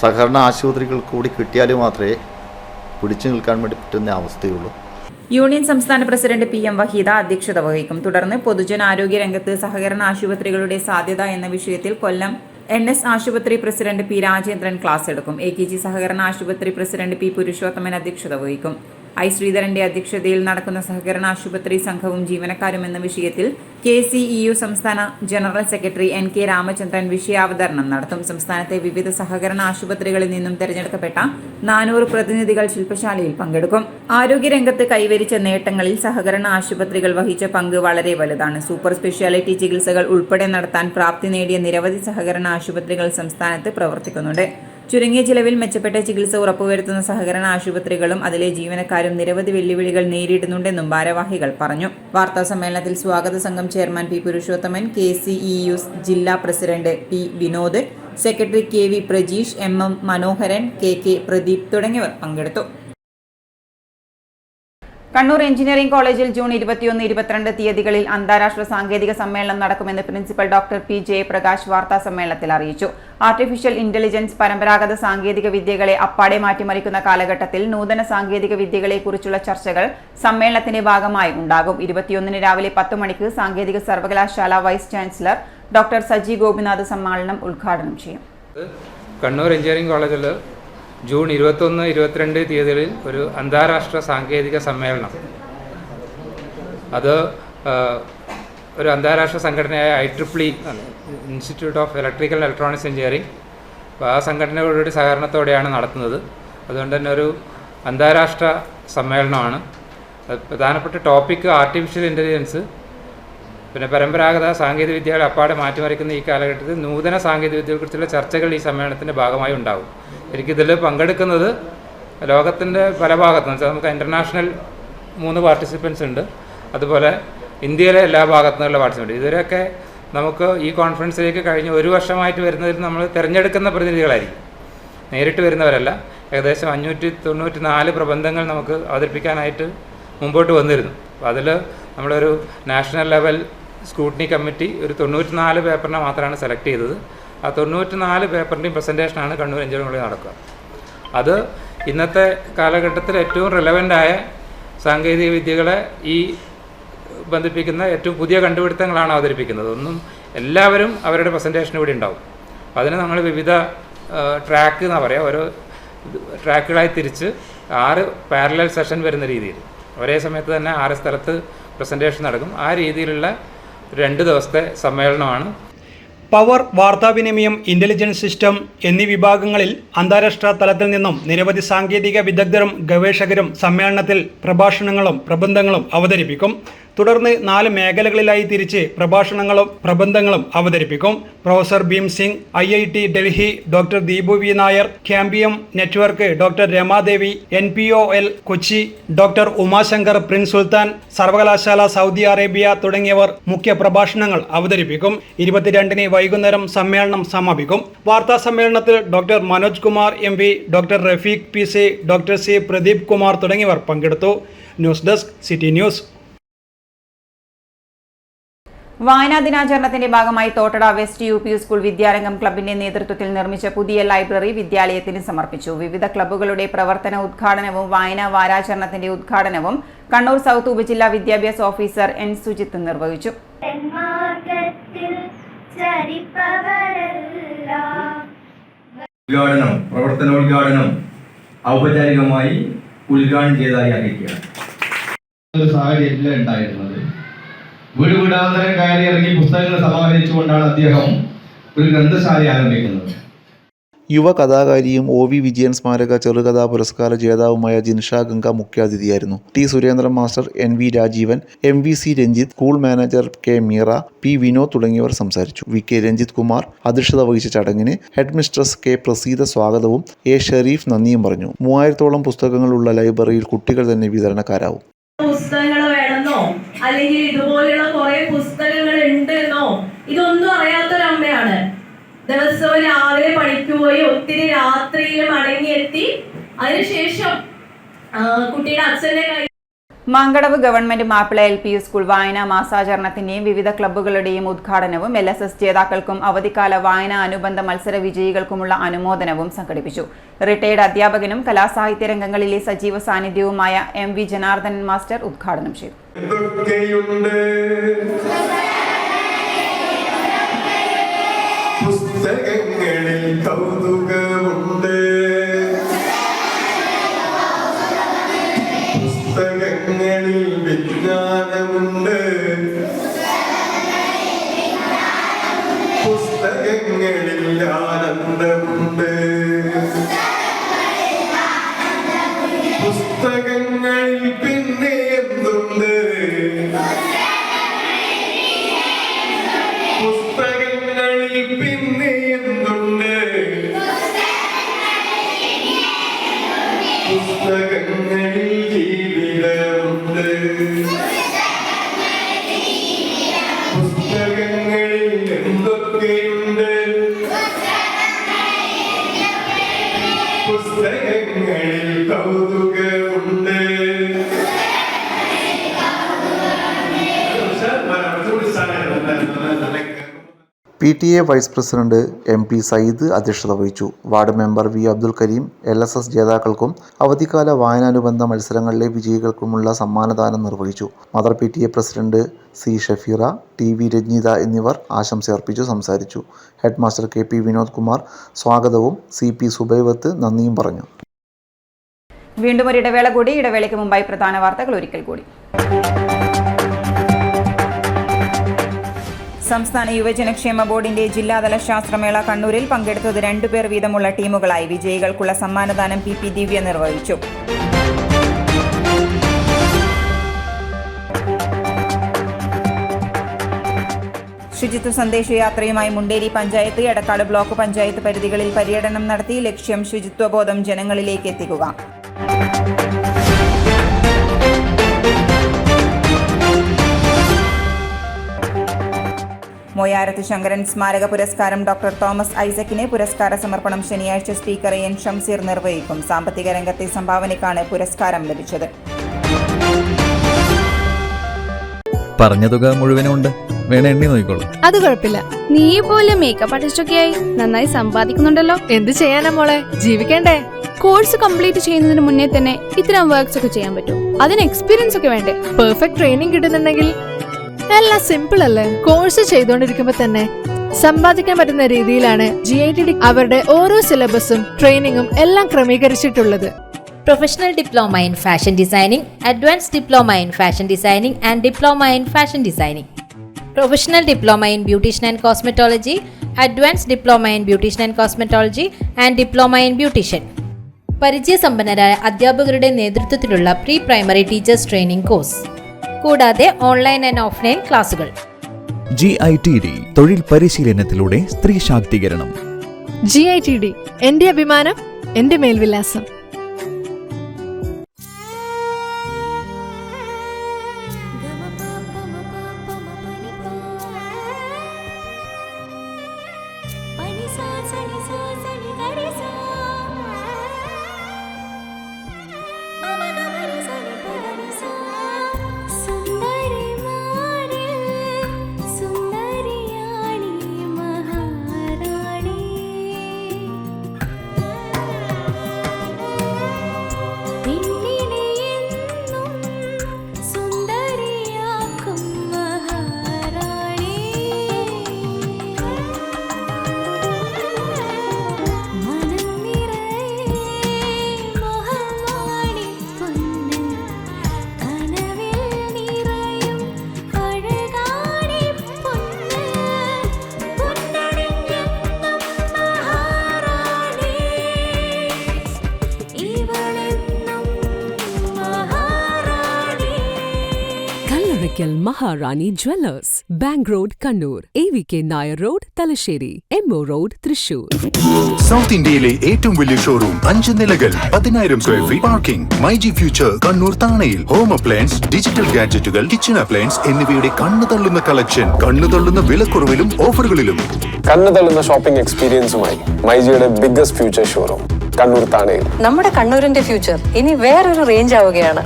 സഹകരണ ആശുപത്രികൾ കൂടി കിട്ടിയാൽ മാത്രമേ പിടിച്ചു നിൽക്കാൻ വേണ്ടി പറ്റുന്ന അവസ്ഥയുള്ളൂ. യൂണിയൻ സംസ്ഥാന പ്രസിഡന്റ് PM വഹീദ അധ്യക്ഷത വഹിക്കും. തുടർന്ന് പൊതുജനാരോഗ്യ രംഗത്ത് സഹകരണ ആശുപത്രികളുടെ സാധ്യത എന്ന വിഷയത്തിൽ കൊല്ലം NS ആശുപത്രി പ്രസിഡന്റ് P രാജേന്ദ്രൻ ക്ലാസ് എടുക്കും. AKG സഹകരണ ആശുപത്രി പ്രസിഡന്റ് P പുരുഷോത്തമൻ അധ്യക്ഷത വഹിക്കും. I ശ്രീധരന്റെ അധ്യക്ഷതയിൽ നടക്കുന്ന സഹകരണ ആശുപത്രി സംഘവും ജീവനക്കാരും എന്ന വിഷയത്തിൽ KCEU സംസ്ഥാന ജനറൽ സെക്രട്ടറി NK രാമചന്ദ്രൻ വിഷയാവതരണം നടത്തും. സംസ്ഥാനത്തെ വിവിധ സഹകരണ ആശുപത്രികളിൽ നിന്നും തെരഞ്ഞെടുക്കപ്പെട്ട 400 പ്രതിനിധികൾ ശില്പശാലയിൽ പങ്കെടുക്കും. ആരോഗ്യരംഗത്ത് കൈവരിച്ച നേട്ടങ്ങളിൽ സഹകരണ ആശുപത്രികൾ വഹിച്ച പങ്ക് വളരെ വലുതാണ്. സൂപ്പർ സ്പെഷ്യാലിറ്റി ചികിത്സകൾ ഉൾപ്പെടെ നടത്താൻ പ്രാപ്തി നേടിയ നിരവധി സഹകരണ ആശുപത്രികൾ സംസ്ഥാനത്ത് പ്രവർത്തിക്കുന്നുണ്ട്. ചുരുങ്ങിയ ചിലവിൽ മെച്ചപ്പെട്ട ചികിത്സ ഉറപ്പുവരുത്തുന്ന സഹകരണ ആശുപത്രികളും അതിലെ ജീവനക്കാരും നിരവധി വെല്ലുവിളികൾ നേരിടുന്നുണ്ടെന്നും ഭാരവാഹികൾ പറഞ്ഞു. വാർത്താ സമ്മേളനത്തിൽ സ്വാഗത സംഘം ചെയർമാൻ P പുരുഷോത്തമൻ, KCEU ജില്ലാ president P Vinod, secretary KV Prajeesh, MM മനോഹരൻ, KK പ്രദീപ് തുടങ്ങിയവർ പങ്കെടുത്തു. കണ്ണൂർ എഞ്ചിനീയറിംഗ് കോളേജിൽ ജൂൺ 21-22 തീയതികളിൽ അന്താരാഷ്ട്ര സാങ്കേതിക സമ്മേളനം നടക്കുമെന്ന് പ്രിൻസിപ്പൽ ഡോക്ടർ P ജയപ്രകാശ് വാർത്താ സമ്മേളനത്തിൽ അറിയിച്ചു. ആർട്ടിഫിഷ്യൽ ഇന്റലിജൻസ് പരമ്പരാഗത സാങ്കേതിക വിദ്യകളെ അപ്പാടെ മാറ്റിമറിക്കുന്ന കാലഘട്ടത്തിൽ നൂതന സാങ്കേതിക വിദ്യകളെക്കുറിച്ചുള്ള ചർച്ചകൾ സമ്മേളനത്തിന്റെ ഭാഗമായി ഉണ്ടാകും. 21-ന് രാവിലെ 10 മണിക്ക് സാങ്കേതിക സർവകലാശാല vice chancellor doctor Saji Gopinath സമ്മേളനം ഉദ്ഘാടനം ചെയ്യും. കണ്ണൂർ എഞ്ചിനീയറിംഗ് കോളേജിൽ ജൂൺ 21-22 തീയതികളിൽ ഒരു അന്താരാഷ്ട്ര സാങ്കേതിക സമ്മേളനം, അത് ഒരു അന്താരാഷ്ട്ര സംഘടനയായ IEEE institute of electrical and electronics engineering, ആ സംഘടനകളുടെ സഹകരണത്തോടെയാണ് നടത്തുന്നത്. അതുകൊണ്ട് തന്നെ ഒരു അന്താരാഷ്ട്ര സമ്മേളനമാണ്. പ്രധാനപ്പെട്ട ടോപ്പിക്ക് ആർട്ടിഫിഷ്യൽ ഇൻ്റലിജൻസ്, പിന്നെ പരമ്പരാഗത സാങ്കേതിക വിദ്യകളെ അപ്പാടെ മാറ്റിമറിക്കുന്ന ഈ കാലഘട്ടത്തിൽ നൂതന സാങ്കേതിക വിദ്യകളെക്കുറിച്ചുള്ള ചർച്ചകൾ ഈ സമ്മേളനത്തിൻ്റെ ഭാഗമായി ഉണ്ടാകും. എനിക്കിതിൽ പങ്കെടുക്കുന്നത് ലോകത്തിൻ്റെ പല ഭാഗത്തുനിന്ന് വെച്ചാൽ നമുക്ക് ഇൻ്റർനാഷണൽ 3 പാർട്ടിസിപ്പൻസ് ഉണ്ട്, അതുപോലെ ഇന്ത്യയിലെ എല്ലാ ഭാഗത്തു നിന്നുള്ള പാർട്ടിസിപ്പൻറ്റ്. ഇവരൊക്കെ നമുക്ക് ഈ കോൺഫറൻസിലേക്ക് കഴിഞ്ഞ 1 വർഷമായിട്ട് വരുന്നതിൽ നമ്മൾ തിരഞ്ഞെടുക്കുന്ന പ്രതിനിധികളായിരിക്കും, നേരിട്ട് വരുന്നവരല്ല. ഏകദേശം 594 പ്രബന്ധങ്ങൾ നമുക്ക് അവതരിപ്പിക്കാനായിട്ട് മുമ്പോട്ട് വന്നിരുന്നു. അപ്പോൾ അതിൽ നമ്മളൊരു നാഷണൽ ലെവൽ സ്ക്രൂട്ടിനി കമ്മിറ്റി ഒരു 94 പേപ്പറിനെ മാത്രമാണ് സെലക്ട് ചെയ്തത്. ആ 94 പേപ്പറിൻ്റെയും പ്രസൻറ്റേഷനാണ് കണ്ണൂർ എഞ്ചിനീയറിംഗ് കോളേജിൽ നടക്കുക. അത് ഇന്നത്തെ കാലഘട്ടത്തിൽ ഏറ്റവും റിലവൻ്റായ സാങ്കേതിക വിദ്യകളെ ഈ ബന്ധിപ്പിക്കുന്ന ഏറ്റവും പുതിയ കണ്ടുപിടുത്തങ്ങളാണ് അവതരിപ്പിക്കുന്നത്. ഒന്നും എല്ലാവരും അവരുടെ പ്രസൻറ്റേഷൻ ഇവിടെ ഉണ്ടാവും. അപ്പോൾ അതിന് നമ്മൾ വിവിധ ട്രാക്ക് എന്നാണ് പറയുക, ഓരോ ട്രാക്കുകളായി തിരിച്ച് 6 പാരലൽ സെഷൻ വരുന്ന രീതിയിൽ ഒരേ സമയത്ത് തന്നെ 6 സ്ഥലത്ത് പ്രസൻറ്റേഷൻ നടക്കും. ആ രീതിയിലുള്ള 2 ദിവസത്തെ സമ്മേളനമാണ്. പവർ, വാർത്താവിനിമയം, ഇന്റലിജൻസ് സിസ്റ്റം എന്നീ വിഭാഗങ്ങളിൽ അന്താരാഷ്ട്ര തലത്തിൽ നിന്നും നിരവധി സാങ്കേതിക വിദഗ്ധരും ഗവേഷകരും സമ്മേളനത്തിൽ പ്രഭാഷണങ്ങളും പ്രബന്ധങ്ങളും അവതരിപ്പിക്കും. തുടർന്ന് 4 മേഖലകളിലായി തിരിച്ച് പ്രഭാഷണങ്ങളും പ്രബന്ധങ്ങളും അവതരിപ്പിക്കും. Professor Bhim Singh, IIT Delhi doctor Deepu V Nair, ക്യാമ്പിയം network doctor Ramadevi, NPOL Kochi doctor Umashankar, prince Sultan സർവകലാശാല സൗദി അറേബ്യ തുടങ്ങിയവർ മുഖ്യ പ്രഭാഷണങ്ങൾ അവതരിപ്പിക്കും. 22-ന് വൈകുന്നേരം സമ്മേളനം സമാപിക്കും. വാർത്താ സമ്മേളനത്തിൽ doctor Manoj Kumar MV, doctor Rafeeq PC, doctor C Pradeep Kumar തുടങ്ങിയവർ പങ്കെടുത്തു. News desk city news. വായനാ ദിനാചരണത്തിന്റെ ഭാഗമായി തോട്ടട വെസ്റ്റ് UP സ്കൂൾ വിദ്യാരംഗം ക്ലബിന്റെ നേതൃത്വത്തിൽ നിർമ്മിച്ച പുതിയ ലൈബ്രറി വിദ്യാലയത്തിന് സമർപ്പിച്ചു. വിവിധ ക്ലബ്ബുകളുടെ പ്രവർത്തന ഉദ്ഘാടനവും വായനാ വാരാചരണത്തിന്റെ ഉദ്ഘാടനവും കണ്ണൂർ സൗത്ത് ഉപജില്ലാ വിദ്യാഭ്യാസ ഓഫീസർ N സുജിത്ത് നിർവഹിച്ചു. പ്രവർത്തനോദ്ഘാടനം ഔപചാരികമായി ഉദ്ഘാടനം ചെയ്തതായി അറിയിക്കുകയാണ്. ഒരു സാഹചര്യത്തിലാണ് ഉണ്ടായിരുന്നത്. വീട് വീടാന്തരം കയറി ഇറങ്ങി പുസ്തകങ്ങൾ സമാഹരിച്ചുകൊണ്ടാണ് അദ്ദേഹം ഒരു ഗ്രന്ഥശാല ആരംഭിക്കുന്നത്. യുവ കഥാകാരിയും OV വിജയൻ സ്മാരക ചെറുകഥാ പുരസ്കാര ജേതാവുമായ ജിൻഷ ഗംഗ മുഖ്യാതിഥിയായിരുന്നു. T Surendran master, NV Rajeevan, MVC Ranjith, school manager K Meera, P Vinod തുടങ്ങിയവർ സംസാരിച്ചു. VK രഞ്ജിത്ത് കുമാർ അധ്യക്ഷത വഹിച്ച ചടങ്ങിന് ഹെഡ് മിസ്ട്രസ് K പ്രസീത സ്വാഗതവും A ഷെരീഫ് നന്ദിയും പറഞ്ഞു. 3000-ഓളം പുസ്തകങ്ങളുള്ള ലൈബ്രറിയിൽ കുട്ടികൾ തന്നെ വിതരണക്കാരാവും. പുസ്തകങ്ങൾ വേണമെന്നോ അല്ലെങ്കിൽ ഇതുപോലെയുള്ള കുറെ പുസ്തകങ്ങൾ ഉണ്ടെന്നോ ഇതൊന്നും അറിയാത്തൊരമ്മയാണ്. ദിവസവും രാവിലെ പണിക്ക് പോയി ഒത്തിരി രാത്രിയിൽ മടങ്ങിയെത്തി അതിനുശേഷം കുട്ടിയുടെ അച്ഛൻ്റെ കൈ. Mankadavu government Mappila LP school വായനാ മാസാചരണത്തിന്റെയും വിവിധ ക്ലബ്ബുകളുടെയും ഉദ്ഘാടനവും LSS ജേതാക്കൾക്കും അവധിക്കാല വായനാ അനുബന്ധ മത്സര വിജയികൾക്കുമുള്ള അനുമോദനവും സംഘടിപ്പിച്ചു. റിട്ടയർഡ് അധ്യാപകനും കലാസാഹിത്യ രംഗങ്ങളിലെ സജീവ സാന്നിധ്യവുമായ MV ജനാർദ്ദനൻ മാസ്റ്റർ ഉദ്ഘാടനം ചെയ്തു. പുസ്തകങ്ങളിൽ കൗതുകമുണ്ട്, പുസ്തകങ്ങളിൽ വിജ്ഞാനമുണ്ട്, പുസ്തകങ്ങളിൽ ആനന്ദമുണ്ട്, പുസ്തകങ്ങളിൽ പിന്നെ എന്തുണ്ട്, പുസ്തകങ്ങളിൽ പിന്നെ എന്തുണ്ട്, പുസ്തകങ്ങളിൽ ജീവിതമുണ്ട്, പുസ്തകങ്ങളിൽ എന്തൊക്കെയുണ്ട്, പുസ്തകങ്ങളിൽ കൗതുകമുണ്ട്. PTA vice president MP Sayyid അധ്യക്ഷത വഹിച്ചു. Ward member V Abdul Kareem LSS ജേതാക്കൾക്കും അവധിക്കാല വായനാനുബന്ധ മത്സരങ്ങളിലെ വിജയികൾക്കുമുള്ള സമ്മാനദാനം നിർവഹിച്ചു. Mother PTA president C Shafeera, TV Ranjitha എന്നിവർ ആശംസയർപ്പിച്ചു സംസാരിച്ചു. Head master KP Vinod Kumar സ്വാഗതവും CP സുബൈവത്ത് നന്ദിയും പറഞ്ഞു. വീണ്ടും ഒരു ഇടവേള കൂടി. ഇടവേളയ്ക്ക് മുമ്പായി പ്രധാന വാർത്തകൾ ഒരിക്കൽ കൂടി. സംസ്ഥാന യുവജനക്ഷേമ ബോർഡിന്റെ ജില്ലാതല ശാസ്ത്രമേള കണ്ണൂരിൽ പങ്കെടുത്തത് 2 പേർ വീതമുള്ള ടീമുകളായി. വിജയികൾക്കുള്ള സമ്മാനദാനം PP ദിവ്യ നിർവഹിച്ചു. ശുചിത്വ സന്ദേശയാത്രയുമായി മുണ്ടേരി പഞ്ചായത്ത്, എടക്കാട് ബ്ലോക്ക് പഞ്ചായത്ത് പരിധികളിൽ പര്യടനം നടത്തി. ലക്ഷ്യം ശുചിത്വബോധം ജനങ്ങളിലേക്ക് എത്തിക്കുക. മോയാരത്ത് ശങ്കരൻ സ്മാരക പുരസ്കാരം ഡോക്ടർ തോമസ് ഐസക്കിന്. പുരസ്കാര സമർപ്പണം ശനിയാഴ്ച സ്പീക്കർ N ഷംസീർ നിർവഹിക്കും. സാമ്പത്തിക രംഗത്തെ സംഭാവനയ്ക്കാണ് പുരസ്കാരം ലഭിച്ചത്. പറഞ്ഞ തുക മുഴുവനുണ്ട്, വേണ എണ്ണി നോക്കിക്കോളൂ. അത് കുഴപ്പമില്ല. നീ പോലെ മേക്കപ്പ് ആർട്ടിസ്റ്റൊക്കെയായി നന്നായി സമ്പാദിക്കുന്നുണ്ടല്ലോ. എന്ത് ചെയ്യാനാ മോളെ, ജീവിക്കണ്ടേ? കോഴ്സ് കംപ്ലീറ്റ് ചെയ്യുന്നതിന് മുന്നേ തന്നെ ഇത്തരം വർക്ക്സ് ഒക്കെ ചെയ്യാൻ പറ്റും. അതിന് എക്സ്പീരിയൻസ് ഒക്കെ വേണ്ടേ? പെർഫെക്റ്റ് ട്രെയിനിങ് കിട്ടുന്നുണ്ടെങ്കിൽ എല്ലാം സിമ്പിൾ അല്ലേ? കോഴ്സ് ചെയ്തുകൊണ്ടിരിക്കുമ്പോ തന്നെ സമ്പാദിക്കാൻ പറ്റുന്ന രീതിയിലാണ് GITD അവരുടെ ഓരോ സിലബസും ട്രെയിനിങ്ങും എല്ലാം ക്രമീകരിച്ചിട്ടുള്ളത്. Professional Diploma in Fashion Designing, Advanced Diploma in Fashion Designing and Diploma in Fashion Designing. Professional Diploma in Beautician and Cosmetology, Advanced Diploma in Beautician and Cosmetology and Diploma in Beautician. പരിചയസമ്പന്നരായ അധ്യാപകരുടെ നേതൃത്വത്തിലുള്ള pre primary teachers training course, കൂടാതെ online and offline ക്ലാസുകൾ. GITD തൊഴിൽ പരിശീലനത്തിലൂടെ സ്ത്രീ ശാക്തീകരണം. GITD എന്റെ അഭിമാനം, എന്റെ മേൽവിലാസം. Maharani Jewellers, Bank Road, Kannur, AVK Nair Road, Talasheri, MO Road, Thrissur. South ഇന്ത്യയിലെ ഏറ്റവും വലിയ ഷോറൂം 5 നിലകൾ 10,000 square feet parking. MyG future Kannur താണയിൽ. ഹോം അപ്ലയൻസ്, ഡിജിറ്റൽ ഗാഡ്ജറ്റുകൾ, കിച്ചൺ അപ്ലയൻസ് എന്നിവയുടെ കണ്ണു തള്ളുന്ന കളക്ഷൻ, കണ്ണു തള്ളുന്ന വിലക്കുറവിലും ഓഫറുകളിലും. കണ്ണു തള്ളുന്ന ഷോപ്പിംഗ് എക്സ്പീരിയൻസുമായി മൈജിയുടെ ബിഗ്ഗസ്റ്റ് ഫ്യൂച്ചർ ഷോറൂം കണ്ണൂർ താണയിൽ. നമ്മുടെ കണ്ണൂരിന്റെ ഫ്യൂച്ചർ ഇനി വേറൊരു റേഞ്ച് ആവുകയാണ്.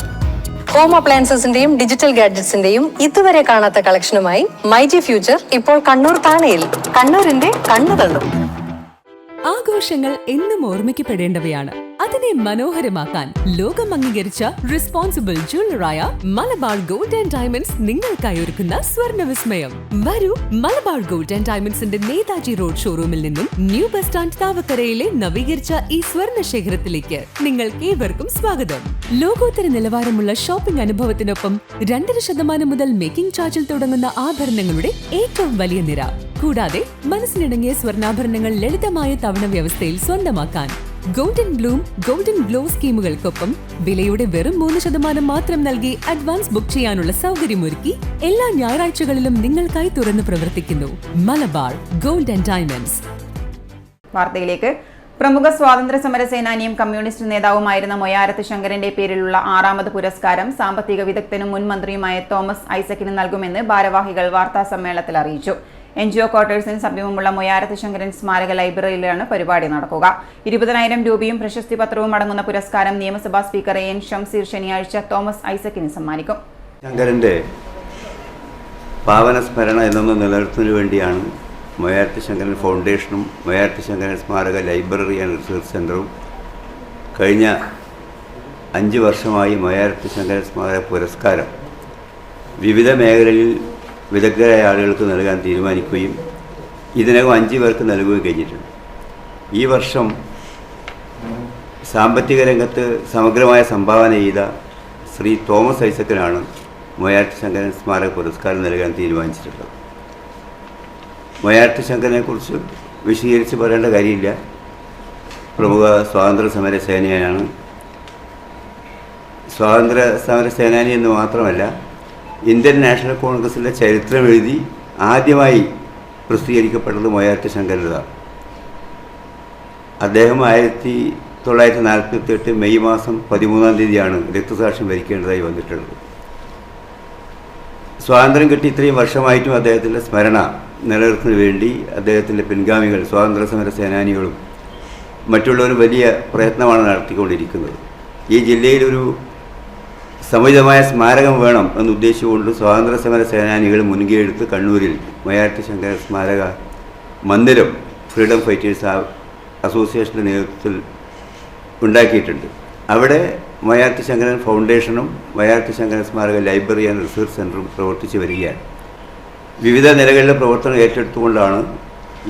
ഹോം അപ്ലയൻസസിന്റെയും ഡിജിറ്റൽ ഗാഡ്ജറ്റ്സിന്റെയും ഇതുവരെ കാണാത്ത കളക്ഷനുമായി മൈജി ഫ്യൂച്ചർ ഇപ്പോൾ കണ്ണൂർ താണയിൽ. കണ്ണൂരിന്റെ കണ്ണു തള്ളും. ആഘോഷങ്ങൾ എന്നും ഓർമ്മിക്കപ്പെടേണ്ടവയാണ്. അതിനെ മനോഹരമാക്കാൻ ലോകം അംഗീകരിച്ച റെസ്പോൺസിബിൾ ജ്വല്ലറായ മലബാർ ഗോൾഡ് ആൻഡ് ഡയമണ്ട്സ് നിങ്ങൾക്കായി ഒരുക്കുന്ന സ്വർണ്ണ വിസ്മയം. വരൂ, മലബാർ ഗോൾഡ് ആൻഡ് ഡയമണ്ട്സിന്റെ നേതാജി റോഡ് ഷോറൂമിൽ നിന്നും ന്യൂ ബസ് സ്റ്റാൻഡ് താവക്കരയിലെ നവീകരിച്ച ഈ സ്വർണ്ണ ശേഖരത്തിലേക്ക് നിങ്ങൾക്ക് ഏവർക്കും സ്വാഗതം. ലോകോത്തര നിലവാരമുള്ള ഷോപ്പിംഗ് അനുഭവത്തിനൊപ്പം 2% മുതൽ മേക്കിംഗ് ചാർജിൽ തുടങ്ങുന്ന ആഭരണങ്ങളുടെ ഏറ്റവും വലിയ നിര, കൂടാതെ മനസ്സിനിണങ്ങിയ സ്വർണ്ണാഭരണങ്ങൾ ലളിതമായ തവണ വ്യവസ്ഥയിൽ സ്വന്തമാക്കാൻ ഗോൾഡൻ ബ്ലൂം, ഗോൾഡൻ ഗ്ലോ സ്കീമുകൾക്കൊപ്പം വിലയുടെ വെറും 3% മാത്രം നൽകി അഡ്വാൻസ് ബുക്ക് ചെയ്യാനുള്ള സൗകര്യമൊരുക്കി എല്ലാ ഞായറാഴ്ചകളിലും നിങ്ങൾക്കായി തുറന്നു പ്രവർത്തിക്കുന്നു മലബാർ ഗോൾഡ് ആൻഡ് ഡയമണ്ട്സ്. വാർത്തയിലേക്ക്. പ്രമുഖ സ്വാതന്ത്ര്യ സമര സേനാനിയും കമ്മ്യൂണിസ്റ്റ് നേതാവുമായിരുന്ന മൊയാരത്ത് ശങ്കരന്റെ പേരിലുള്ള 6ാമത് പുരസ്കാരം സാമ്പത്തിക വിദഗ്ധനും മുൻ മന്ത്രിയുമായ തോമസ് ഐസക്കിന് നൽകുമെന്ന് ഭാരവാഹികൾ വാർത്താ സമ്മേളനത്തിൽ അറിയിച്ചു. NGO ക്വാർട്ടേഴ്സിന് സമീപമുള്ള മൊയാരത്ത് ശങ്കരൻ സ്മാരക ലൈബ്രറിയിലാണ് പരിപാടി നടക്കുക. 20,000 രൂപയും പ്രശസ്തി പത്രവും അടങ്ങുന്ന പുരസ്കാരം നിയമസഭാ സ്പീക്കർ AN ഷംസീർ ശനിയാഴ്ച തോമസ് ഐസക്കിന് സമ്മാനിക്കും. ശങ്കരന്റെ പാവന സ്മരണ എന്നൊന്ന് നിലനിർത്തുന്നതിനു വേണ്ടിയാണ് മൊയാരത്ത് ശങ്കരൻ ഫൗണ്ടേഷനും മൊയാരത്ത് ശങ്കരൻ സ്മാരക ലൈബ്രറി ആൻഡ് റിസർച്ച് സെൻ്ററും കഴിഞ്ഞ 5 വർഷമായി മൊയാരത്ത് ശങ്കരൻ സ്മാരക പുരസ്കാരം വിവിധ മേഖലയിൽ വിദഗ്ധരായ ആളുകൾക്ക് നൽകാൻ തീരുമാനിക്കുകയും ഇതിനകം 5 പേർക്ക് നൽകുകയും കഴിഞ്ഞിട്ടുണ്ട്. ഈ വർഷം സാമ്പത്തിക രംഗത്ത് സമഗ്രമായ സംഭാവന ചെയ്ത ശ്രീ തോമസ് ഐസക്കിനാണ് മൊയാരത്ത് ശങ്കരൻ സ്മാരക പുരസ്കാരം നൽകാൻ തീരുമാനിച്ചിട്ടുള്ളത്. മൊയാരത്ത് ശങ്കരനെക്കുറിച്ച് വിശദീകരിച്ച് പറയേണ്ട കാര്യമില്ല. പ്രമുഖ സ്വാതന്ത്ര്യ സമര സേനാനിയാണ്. സ്വാതന്ത്ര്യ സമര സേനാനി എന്ന് മാത്രമല്ല, ഇന്ത്യൻ നാഷണൽ കോൺഗ്രസിൻ്റെ ചരിത്രം എഴുതി ആദ്യമായി പ്രസിദ്ധീകരിക്കപ്പെട്ടത് മൊയാരത്ത് ശങ്കരനാണ്. അദ്ദേഹം 1948 മെയ് മാസം 13-ാം തീയതിയാണ് രക്തസാക്ഷ്യം വരിക്കേണ്ടതായി വന്നിട്ടുള്ളത്. സ്വാതന്ത്ര്യം കിട്ടി ഇത്രയും വർഷമായിട്ടും അദ്ദേഹത്തിൻ്റെ സ്മരണ നിലനിർത്തുന്നതിന് വേണ്ടി അദ്ദേഹത്തിൻ്റെ പിൻഗാമികൾ സ്വാതന്ത്ര്യ സമര സേനാനികളും മറ്റുള്ളവരും വലിയ പ്രയത്നമാണ് നടത്തിക്കൊണ്ടിരിക്കുന്നത്. ഈ ജില്ലയിലൊരു സമുചിതമായ സ്മാരകം വേണം എന്നുദ്ദേശിച്ചുകൊണ്ട് സ്വാതന്ത്ര്യ സമര സേനാനികൾ മുൻകൈയെടുത്ത് കണ്ണൂരിൽ മൊയാരത്ത് ശങ്കരൻ സ്മാരക മന്ദിരം ഫ്രീഡം ഫൈറ്റേഴ്സ് അസോസിയേഷൻ്റെ നേതൃത്വത്തിൽ ഉണ്ടാക്കിയിട്ടുണ്ട്. അവിടെ മൊയാരത്ത് ശങ്കരൻ ഫൗണ്ടേഷനും മൊയാരത്ത് ശങ്കരൻ സ്മാരക ലൈബ്രറി ആൻഡ് റിസർച്ച് സെൻ്ററും പ്രവർത്തിച്ചു വരികയാണ്. വിവിധ നിലകളിലെ പ്രവർത്തനം ഏറ്റെടുത്തുകൊണ്ടാണ്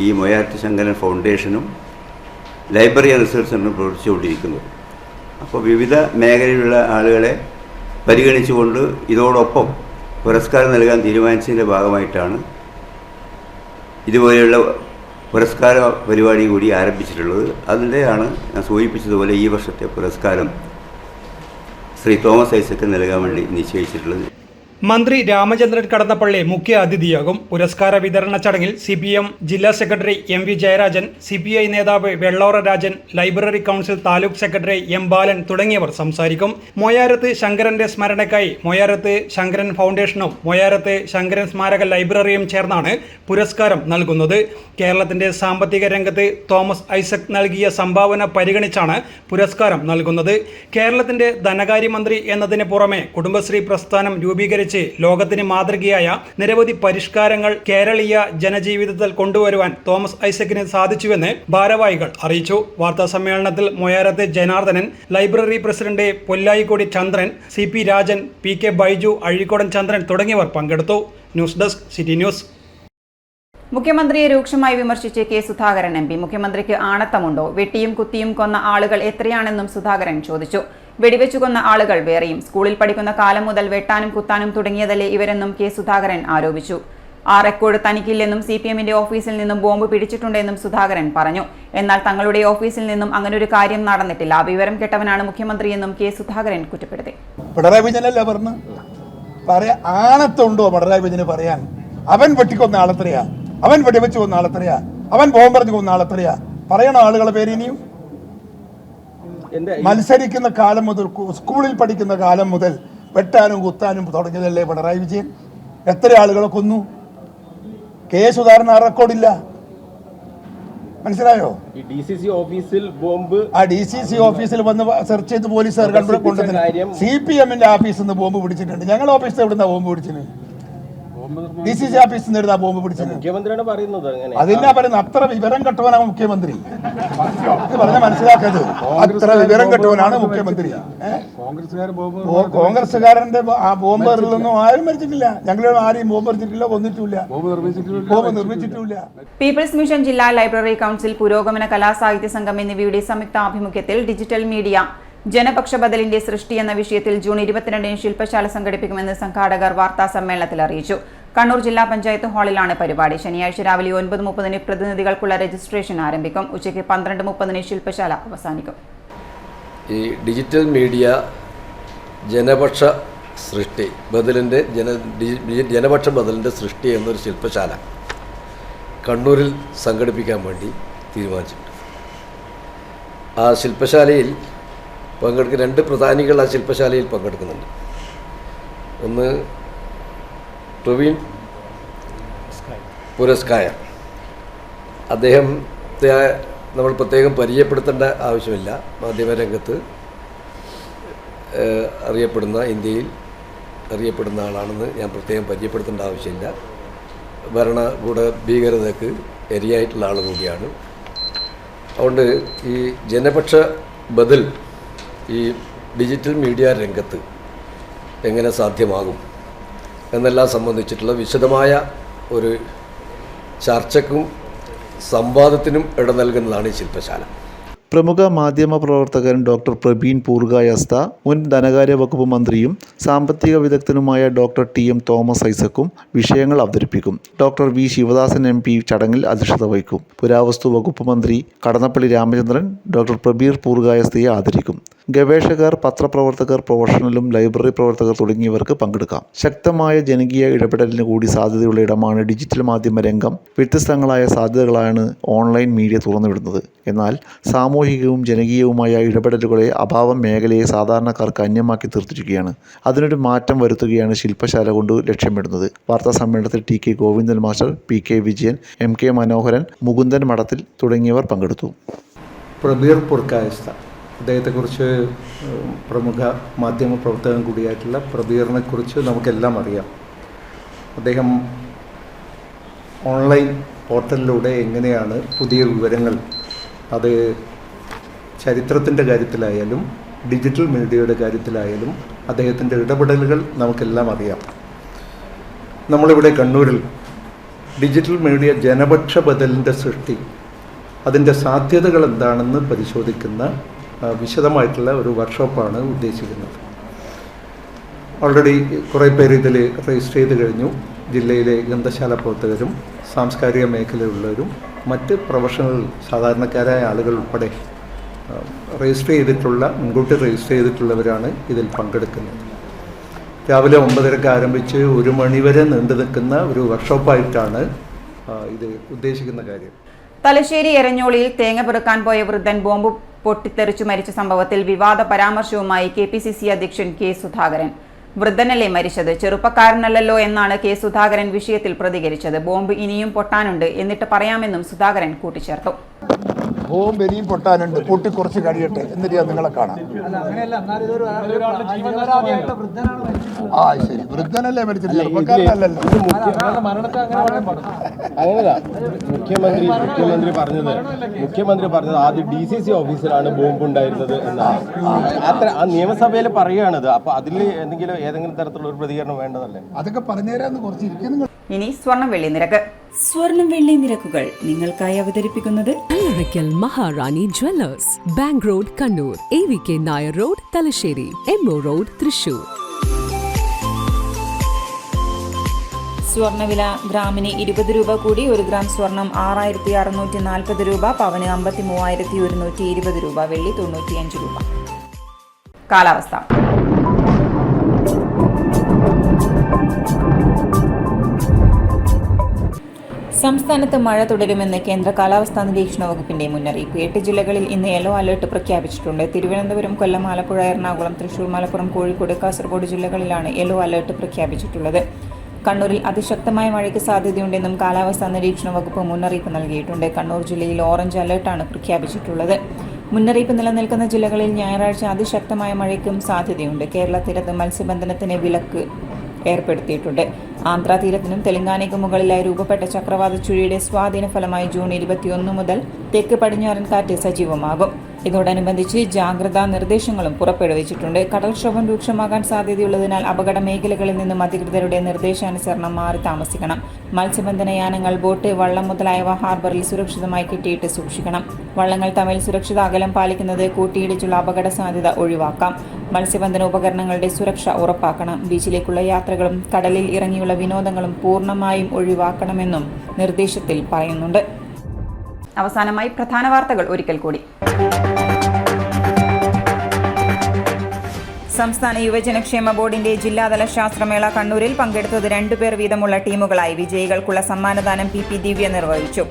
ഈ മൊയാറ്റ് ശങ്കരൻ ഫൗണ്ടേഷനും ലൈബ്രറി ആൻഡ് റിസർച്ച് സെൻ്ററും പ്രവർത്തിച്ചുകൊണ്ടിരിക്കുന്നത്. അപ്പോൾ വിവിധ മേഖലയിലുള്ള ആളുകളെ പരിഗണിച്ചുകൊണ്ട് ഇതോടൊപ്പം പുരസ്കാരം നൽകാൻ തീരുമാനിച്ചതിൻ്റെ ഭാഗമായിട്ടാണ് ഇതുപോലെയുള്ള പുരസ്കാര പരിപാടി കൂടി ആരംഭിച്ചിട്ടുള്ളത്. അതിൻ്റെയാണ് ഞാൻ സൂചിപ്പിച്ചതുപോലെ ഈ വർഷത്തെ പുരസ്കാരം ശ്രീ തോമസ് ഐസക്ക് നൽകാൻ വേണ്ടി നിശ്ചയിച്ചിട്ടുള്ളത്. മന്ത്രി രാമചന്ദ്രൻ കടന്നപ്പള്ളി മുഖ്യ അതിഥിയാകും. പുരസ്കാര വിതരണ ചടങ്ങിൽ CPM ജില്ലാ സെക്രട്ടറി MV ജയരാജൻ, CPI നേതാവ് Vellora Rajan, library council taluk secretary M ബാലൻ തുടങ്ങിയവർ സംസാരിക്കും. മൊയാരത്ത് ശങ്കരന്റെ സ്മരണയ്ക്കായി മൊയാരത്ത് ശങ്കരൻ ഫൗണ്ടേഷനും മൊയാരത്ത് ശങ്കരൻ സ്മാരക ലൈബ്രറിയും ചേർന്നാണ് പുരസ്കാരം നൽകുന്നത്. കേരളത്തിന്റെ സാമ്പത്തിക രംഗത്ത് തോമസ് ഐസക് നൽകിയ സംഭാവന പരിഗണിച്ചാണ് പുരസ്കാരം നൽകുന്നത്. കേരളത്തിന്റെ ധനകാര്യമന്ത്രി എന്നതിന് പുറമെ കുടുംബശ്രീ പ്രസ്ഥാനം രൂപീകരിച്ച് ലോകത്തിന് മാതൃകയായ നിരവധി പരിഷ്കാരങ്ങൾ കേരളീയ ജനജീവിതത്തിൽ കൊണ്ടുവരുവാൻ തോമസ് ഐസക്കിന് സാധിച്ചുവെന്ന് ഭാരവാഹികൾ അറിയിച്ചു. വാർത്താ സമ്മേളനത്തിൽ മൊയാരത്ത് ജനാർദ്ദനൻ, ലൈബ്രറി പ്രസിഡന്റ് പൊല്ലായിക്കോടി ചന്ദ്രൻ, CP രാജൻ, PK ബൈജു, അഴീക്കോടൻ ചന്ദ്രൻ തുടങ്ങിയവർ പങ്കെടുത്തു. News desk city news. മുഖ്യമന്ത്രിയെ രൂക്ഷമായി വിമർശിച്ച് കെ സുധാകരൻ MP. മുഖ്യമന്ത്രിക്ക് ആണത്തമുണ്ടോ? വെട്ടിയും കുത്തിയും കൊന്ന ആളുകൾ എത്രയാണെന്നും സുധാകരൻ ചോദിച്ചു. വെടിവെച്ചു കൊന്ന ആളുകൾ വേറെയും. സ്കൂളിൽ പഠിക്കുന്ന കാലം മുതൽ വെട്ടാനും കുത്താനും തുടങ്ങിയതല്ലേ ഇവരെന്നും കെ സുധാകരൻ ആരോപിച്ചു. ആ റെക്കോർഡ് തനിക്കില്ലെന്നും CPMന്റെ ഓഫീസിൽ നിന്നും ബോംബ് പിടിച്ചിട്ടുണ്ടെന്നും സുധാകരൻ പറഞ്ഞു. എന്നാൽ തങ്ങളുടെ ഓഫീസിൽ നിന്നും അങ്ങനൊരു കാര്യം നടന്നിട്ടില്ല. വിവരം കെട്ടവനാണ് മുഖ്യമന്ത്രിയെന്നും കെ സുധാകരൻ കുറ്റപ്പെടുത്തി. പിണറായി വിജയനല്ല പറഞ്ഞു പറയാ ആണത്തുണ്ടോ പിണറായി വിജയന് പറയാൻ? അവൻ വെട്ടിക്കൊന്ന ആളെത്രയാ? അവൻ വെടിവെച്ച് കൊന്ന ആളെത്രയാ? അവൻ ബോംബെറിഞ്ഞ് കൊന്ന ആളെത്രയാ? പറയണ ആളുകളെ പേര് ഇനിയും? മത്സരിക്കുന്ന കാലം മുതൽ, സ്കൂളിൽ പഠിക്കുന്ന കാലം മുതൽ വെട്ടാനും കുത്താനും തുടങ്ങിയതല്ലേ പിണറായി വിജയൻ? എത്ര ആളുകളെ കൊന്നു? കെ സുധാകരൻ ആ റെക്കോർഡില്ല. മനസ്സിലായോ? ഓഫീസിൽ ബോംബ് DCC ഓഫീസിൽ വന്ന് സെർച്ച് ചെയ്ത് പോലീസുകാർ കൊണ്ടുവന്നിട്ട് CPMന്റെ ഓഫീസിൽ നിന്ന് ബോംബ് പിടിച്ചിട്ടുണ്ട്. ഞങ്ങളുടെ ഓഫീസിൽ എവിടുന്ന ബോംബ് പിടിച്ചത്? DCC ഓഫീസിൽ നിന്ന് എഴുതാ ബോംബ് പിടിച്ചത്. മുഖ്യമന്ത്രിയാണ് പറയുന്നത്. അതിനാ പറയുന്നത് അത്ര വിവരം കെട്ടവനാണ് മുഖ്യമന്ത്രി. പറഞ്ഞ മനസ്സിലാക്കരുത്. അത്ര വിവരം കെട്ടവനാണ് മുഖ്യമന്ത്രി. കോൺഗ്രസ്സുകാരന്റെ ആ ബോംബ് എറിലൊന്നും ആരും മരിച്ചിട്ടില്ല. ഞങ്ങൾ ആരെയും ബോംബ് എറിച്ചിട്ടില്ല, കൊന്നിട്ടില്ല, ബോംബ് നിർമ്മിച്ചിട്ടില്ല. പീപ്പിൾസ് മിഷൻ ജില്ലാ ലൈബ്രറി കൗൺസിൽ, പുരോഗമന കലാസാഹിത്യ സംഘം എന്നിവയുടെ സംയുക്ത ആഭിമുഖ്യത്തിൽ ഡിജിറ്റൽ മീഡിയ ജനപക്ഷ ബദലിന്റെ സൃഷ്ടി എന്ന വിഷയത്തിൽ ജൂൺ 22-ന് ശില്പശാല സംഘടിപ്പിക്കുമെന്ന് സംഘാടകർ വാർത്താ സമ്മേളനത്തിൽ അറിയിച്ചു. കണ്ണൂർ ജില്ലാ പഞ്ചായത്ത് ഹാളിലാണ് പരിപാടി. ശനിയാഴ്ച രാവിലെ 9:30-ന് പ്രതിനിധികൾക്കുള്ള രജിസ്ട്രേഷൻ ആരംഭിക്കും. ഉച്ചയ്ക്ക് 12:30-ന് ശില്പശാല അവസാനിക്കും. ഈ ഡിജിറ്റൽ മീഡിയ ജനപക്ഷ സൃഷ്ടി ബദലിൻ്റെ ജനപക്ഷ ബദലിൻ്റെ സൃഷ്ടി എന്നൊരു ശില്പശാല കണ്ണൂരിൽ സംഘടിപ്പിക്കാൻ വേണ്ടി തീരുമാനിച്ചിട്ടുണ്ട്. ആ ശില്പശാലയിൽ രണ്ട് പ്രധാനികൾ ആ ശില്പശാലയിൽ പങ്കെടുക്കുന്നുണ്ട്. ഒന്ന് പ്രവീൺ പുരസ്കായ. അദ്ദേഹത്തെ നമ്മൾ പ്രത്യേകം പരിചയപ്പെടുത്തേണ്ട ആവശ്യമില്ല. മാധ്യമരംഗത്ത് ഇന്ത്യയിൽ അറിയപ്പെടുന്ന ആളാണെന്ന് ഞാൻ പ്രത്യേകം പരിചയപ്പെടുത്തേണ്ട ആവശ്യമില്ല. ഭരണകൂട ഭീകരതയ്ക്ക് ഇരയായിട്ടുള്ള ആൾ കൂടിയാണ്. അതുകൊണ്ട് ഈ ജനപക്ഷ ബദൽ ഈ ഡിജിറ്റൽ മീഡിയ രംഗത്ത് എങ്ങനെ സാധ്യമാകും എന്നെല്ലാം സംബന്ധിച്ചിട്ടുള്ള വിശദമായ ഒരു ചർച്ചയ്ക്കും സംവാദത്തിനും ഇട നൽകുന്നതാണ് ഈ ശില്പശാല. പ്രമുഖ മാധ്യമ പ്രവർത്തകൻ ഡോക്ടർ പ്രവീൺ പൂർഗായസ്ത, മുൻ ധനകാര്യ വകുപ്പ് മന്ത്രിയും സാമ്പത്തിക വിദഗ്ധനുമായ ഡോക്ടർ TM തോമസ് ഐസക്കും വിഷയങ്ങൾ അവതരിപ്പിക്കും. ഡോക്ടർ V ശിവദാസൻ MP ചടങ്ങിൽ അധ്യക്ഷത വഹിക്കും. പുരാവസ്തു വകുപ്പ് മന്ത്രി കടന്നപ്പള്ളി രാമചന്ദ്രൻ ഡോക്ടർ പ്രബീർ പൂർഗായസ്തയെ ആദരിക്കും. ഗവേഷകർ, പത്രപ്രവർത്തകർ, പ്രൊഫഷണലും ലൈബ്രറി പ്രവർത്തകർ തുടങ്ങിയവർക്ക് പങ്കെടുക്കാം. ശക്തമായ ജനകീയ ഇടപെടലിന് കൂടി സാധ്യതയുള്ള ഇടമാണ് ഡിജിറ്റൽ മാധ്യമ രംഗം. വ്യത്യസ്തങ്ങളായ സാധ്യതകളാണ് ഓൺലൈൻ മീഡിയ തുറന്നുവിടുന്നത്. എന്നാൽ സാമൂഹികവും ജനകീയവുമായ ഇടപെടലുകളെ അഭാവം മേഖലയെ സാധാരണക്കാർക്ക് അന്യമാക്കി തീർത്തിരിക്കുകയാണ്. അതിനൊരു മാറ്റം വരുത്തുകയാണ് ശില്പശാല കൊണ്ട് ലക്ഷ്യമിടുന്നത്. വാർത്താ സമ്മേളനത്തിൽ TK Govindan master, PK Vijayan, MK മനോഹരൻ, മുകുന്ദൻ മഠത്തിൽ തുടങ്ങിയവർ പങ്കെടുത്തു. പ്രബീർ പുർക്കായസ്ത, അദ്ദേഹത്തെക്കുറിച്ച് പ്രമുഖ മാധ്യമ പ്രവർത്തകൻ കൂടിയായിട്ടുള്ള പ്രബീറിനെ കുറിച്ച് നമുക്കെല്ലാം അറിയാം. അദ്ദേഹം ഓൺലൈൻ പോർട്ടലിലൂടെ എങ്ങനെയാണ് പുതിയ വിവരങ്ങൾ, അത് ചരിത്രത്തിൻ്റെ കാര്യത്തിലായാലും ഡിജിറ്റൽ മീഡിയയുടെ കാര്യത്തിലായാലും അദ്ദേഹത്തിൻ്റെ ഇടപെടലുകൾ നമുക്കെല്ലാം അറിയാം. നമ്മളിവിടെ കണ്ണൂരിൽ ഡിജിറ്റൽ മീഡിയ ജനപക്ഷ ബദലിൻ്റെ സൃഷ്ടി, അതിൻ്റെ സാധ്യതകൾ എന്താണെന്ന് പരിശോധിക്കുന്ന വിശദമായിട്ടുള്ള ഒരു വർക്ക്ഷോപ്പാണ് ഉദ്ദേശിക്കുന്നത്. ഓൾറെഡി കുറേ പേര് ഇതിൽ രജിസ്റ്റർ ചെയ്ത് കഴിഞ്ഞു. ജില്ലയിലെ ഗ്രന്ഥശാല പ്രവർത്തകരും സാംസ്കാരിക മേഖലയിലുള്ളവരും മറ്റ് പ്രൊഫഷണൽ സാധാരണക്കാരായ ആളുകൾ ഉൾപ്പെടെ രജിസ്റ്റർ ചെയ്തിട്ടുള്ള, മുൻകൂട്ടി രജിസ്റ്റർ ചെയ്തിട്ടുള്ളവരാണ് ഇതിൽ പങ്കെടുക്കുന്നത്. രാവിലെ 9:30 ആരംഭിച്ച് 1 മണിവരെ നീണ്ടു നിൽക്കുന്ന ഒരു വർക്ക്ഷോപ്പായിട്ടാണ് ഇത് ഉദ്ദേശിക്കുന്ന കാര്യം. തലശ്ശേരി എരഞ്ഞോളിയിൽ തേങ്ങ പെറുക്കാൻ പോയ വൃദ്ധൻ ബോംബ് പൊട്ടിത്തെറിച്ചു മരിച്ച സംഭവത്തിൽ വിവാദ പരാമർശവുമായി KPCC അധ്യക്ഷൻ കെ സുധാകരൻ. വൃദ്ധനല്ലേ മരിച്ചത്, ചെറുപ്പക്കാരനല്ലല്ലോ എന്നാണ് കെ സുധാകരൻ വിഷയത്തിൽ പ്രതികരിച്ചത്. ബോംബ് ഇനിയും പൊട്ടാനുണ്ട്, എന്നിട്ട് പറയാമെന്നും സുധാകരൻ കൂട്ടിച്ചേർത്തു. ബോംബ് ഇനിയും പൊട്ടാനുണ്ട്, പൊട്ടി കുറച്ച് കഴിയട്ടെ, എന്നിട്ട് നിങ്ങളെ കാണാം. ആ ശരി, വൃദ്ധനല്ലേ മരിച്ചത്, ചെറുപ്പക്കാരനല്ലല്ലോ. അങ്ങനെയല്ല മുഖ്യമന്ത്രി പറഞ്ഞത് ആദ്യം DCC ഓഫീസിലാണ് ബോംബ് ഉണ്ടായിരുന്നത് എന്നാണ്. അത്ര ആ നിയമസഭയിൽ പറയുകയാണത്. അപ്പൊ അതിൽ ഏതെങ്കിലും തരത്തിലുള്ള ഒരു പ്രതികരണം വേണ്ടതല്ലേ? അതൊക്കെ പറഞ്ഞുതരാന്ന് കുറച്ച് ഇരിക്കുന്നു. ഇനി സ്വർണം വെള്ളി നിരക്ക്. സ്വർണം വെള്ളി നിരക്കുകൾ നിങ്ങൾക്കായി അവതരിപ്പിക്കുന്നത് Allarakkal Maharani jewellers, bank road Kannur, AVK Nair road Thalassery, MO road Thrissur. സ്വർണ്ണവില ഗ്രാമിന് 20 രൂപ കൂടി 1 ഗ്രാം സ്വർണം 6640 രൂപ, പവന് 53,120 രൂപ, വെള്ളി 95 രൂപ. കാലാവസ്ഥ. സംസ്ഥാനത്ത് മഴ തുടരുമെന്ന് കേന്ദ്ര കാലാവസ്ഥാ നിരീക്ഷണ വകുപ്പിന്റെ മുന്നറിയിപ്പ്. 8 ജില്ലകളിൽ ഇന്ന് യെല്ലോ അലർട്ട് പ്രഖ്യാപിച്ചിട്ടുണ്ട്. തിരുവനന്തപുരം, കൊല്ലം, ആലപ്പുഴ, എറണാകുളം, തൃശൂർ, മലപ്പുറം, കോഴിക്കോട്, കാസർഗോഡ് ജില്ലകളിലാണ് യെല്ലോ അലർട്ട് പ്രഖ്യാപിച്ചിട്ടുള്ളത്. കണ്ണൂരിൽ അതിശക്തമായ മഴയ്ക്ക് സാധ്യതയുണ്ടെന്നും കാലാവസ്ഥാ നിരീക്ഷണ വകുപ്പ് മുന്നറിയിപ്പ് നൽകിയിട്ടുണ്ട്. കണ്ണൂർ ജില്ലയിൽ ഓറഞ്ച് അലർട്ടാണ് പ്രഖ്യാപിച്ചിട്ടുള്ളത്. മുന്നറിയിപ്പ് നിലനിൽക്കുന്ന ജില്ലകളിൽ ഞായറാഴ്ച അതിശക്തമായ മഴയ്ക്കും സാധ്യതയുണ്ട്. കേരള തീരത്ത് മത്സ്യബന്ധനത്തിന് വിലക്ക് ഏർപ്പെടുത്തിയിട്ടുണ്ട്. ആന്ധ്ര തീരത്തിനും തെലങ്കാനയ്ക്കും മുകളിലായി രൂപപ്പെട്ട ചക്രവാത ചുഴിയുടെ സ്വാധീന ഫലമായി ജൂൺ 21 മുതൽ തെക്ക് പടിഞ്ഞാറൻ കാറ്റ് സജീവമാകും. ഇതോടനുബന്ധിച്ച് ജാഗ്രതാ നിർദ്ദേശങ്ങളും പുറപ്പെടുവിച്ചിട്ടുണ്ട്. കടൽക്ഷോഭം രൂക്ഷമാകാൻ സാധ്യതയുള്ളതിനാൽ അപകട മേഖലകളിൽ നിന്നും അധികൃതരുടെ നിർദ്ദേശാനുസരണം മാറി താമസിക്കണം. മത്സ്യബന്ധന യാനങ്ങൾ, ബോട്ട്, വള്ളം മുതലായവ ഹാർബറിൽ സുരക്ഷിതമായി കെട്ടിയിട്ട് സൂക്ഷിക്കണം. വള്ളങ്ങൾ തമ്മിൽ സുരക്ഷിത അകലം പാലിക്കുന്നത് കൂട്ടിയിടിച്ചുള്ള അപകട സാധ്യത ഒഴിവാക്കാം. മത്സ്യബന്ധന ഉപകരണങ്ങളുടെ സുരക്ഷ ഉറപ്പാക്കണം. ബീച്ചിലേക്കുള്ള യാത്രകളും കടലിൽ ഇറങ്ങിയുള്ള വിനോദങ്ങളും പൂർണ്ണമായും ഒഴിവാക്കണമെന്നും നിർദ്ദേശത്തിൽ പറയുന്നുണ്ട്. അവസാനമായി പ്രധാന വാർത്തകൾ ഒരിക്കൽ കൂടി. സംസ്ഥാന യുവജനക്ഷേമ ബോർഡിന്റെ ജില്ലാതല ശാസ്ത്രമേള കണ്ണൂരിൽ പങ്കെടുത്തത് 2 പേർ വീതമുള്ള ടീമുകളായി. വിജയികൾക്കുള്ള സമ്മാനദാനം PP ദിവ്യ നിർവഹിച്ചു.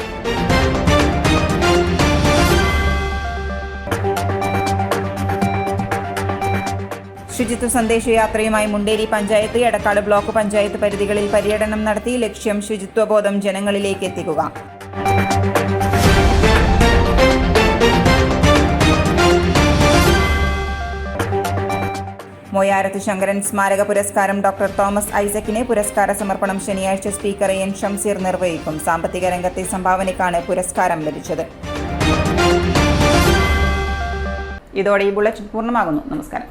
ശുചിത്വ സന്ദേശയാത്രയുമായി മുണ്ടേരി പഞ്ചായത്ത്, എടക്കാട് ബ്ലോക്ക് പഞ്ചായത്ത് പരിധികളിൽ പര്യടനം നടത്തി. ലക്ഷ്യം ശുചിത്വബോധം ജനങ്ങളിലേക്ക് എത്തിക്കുക. മോയാരത്ത് ശങ്കരൻ സ്മാരക പുരസ്കാരം ഡോക്ടർ തോമസ് ഐസക്കിന്. പുരസ്കാര സമർപ്പണം ശനിയാഴ്ച സ്പീക്കർ N ഷംസീർ നിർവഹിക്കും. സാമ്പത്തിക രംഗത്തെ സംഭാവനയ്ക്കാണ് പുരസ്കാരം ലഭിച്ചത്. ഇതോടെ ഈ ബുള്ളറ്റിൻ പൂർണ്ണമാകുന്നു. നമസ്കാരം.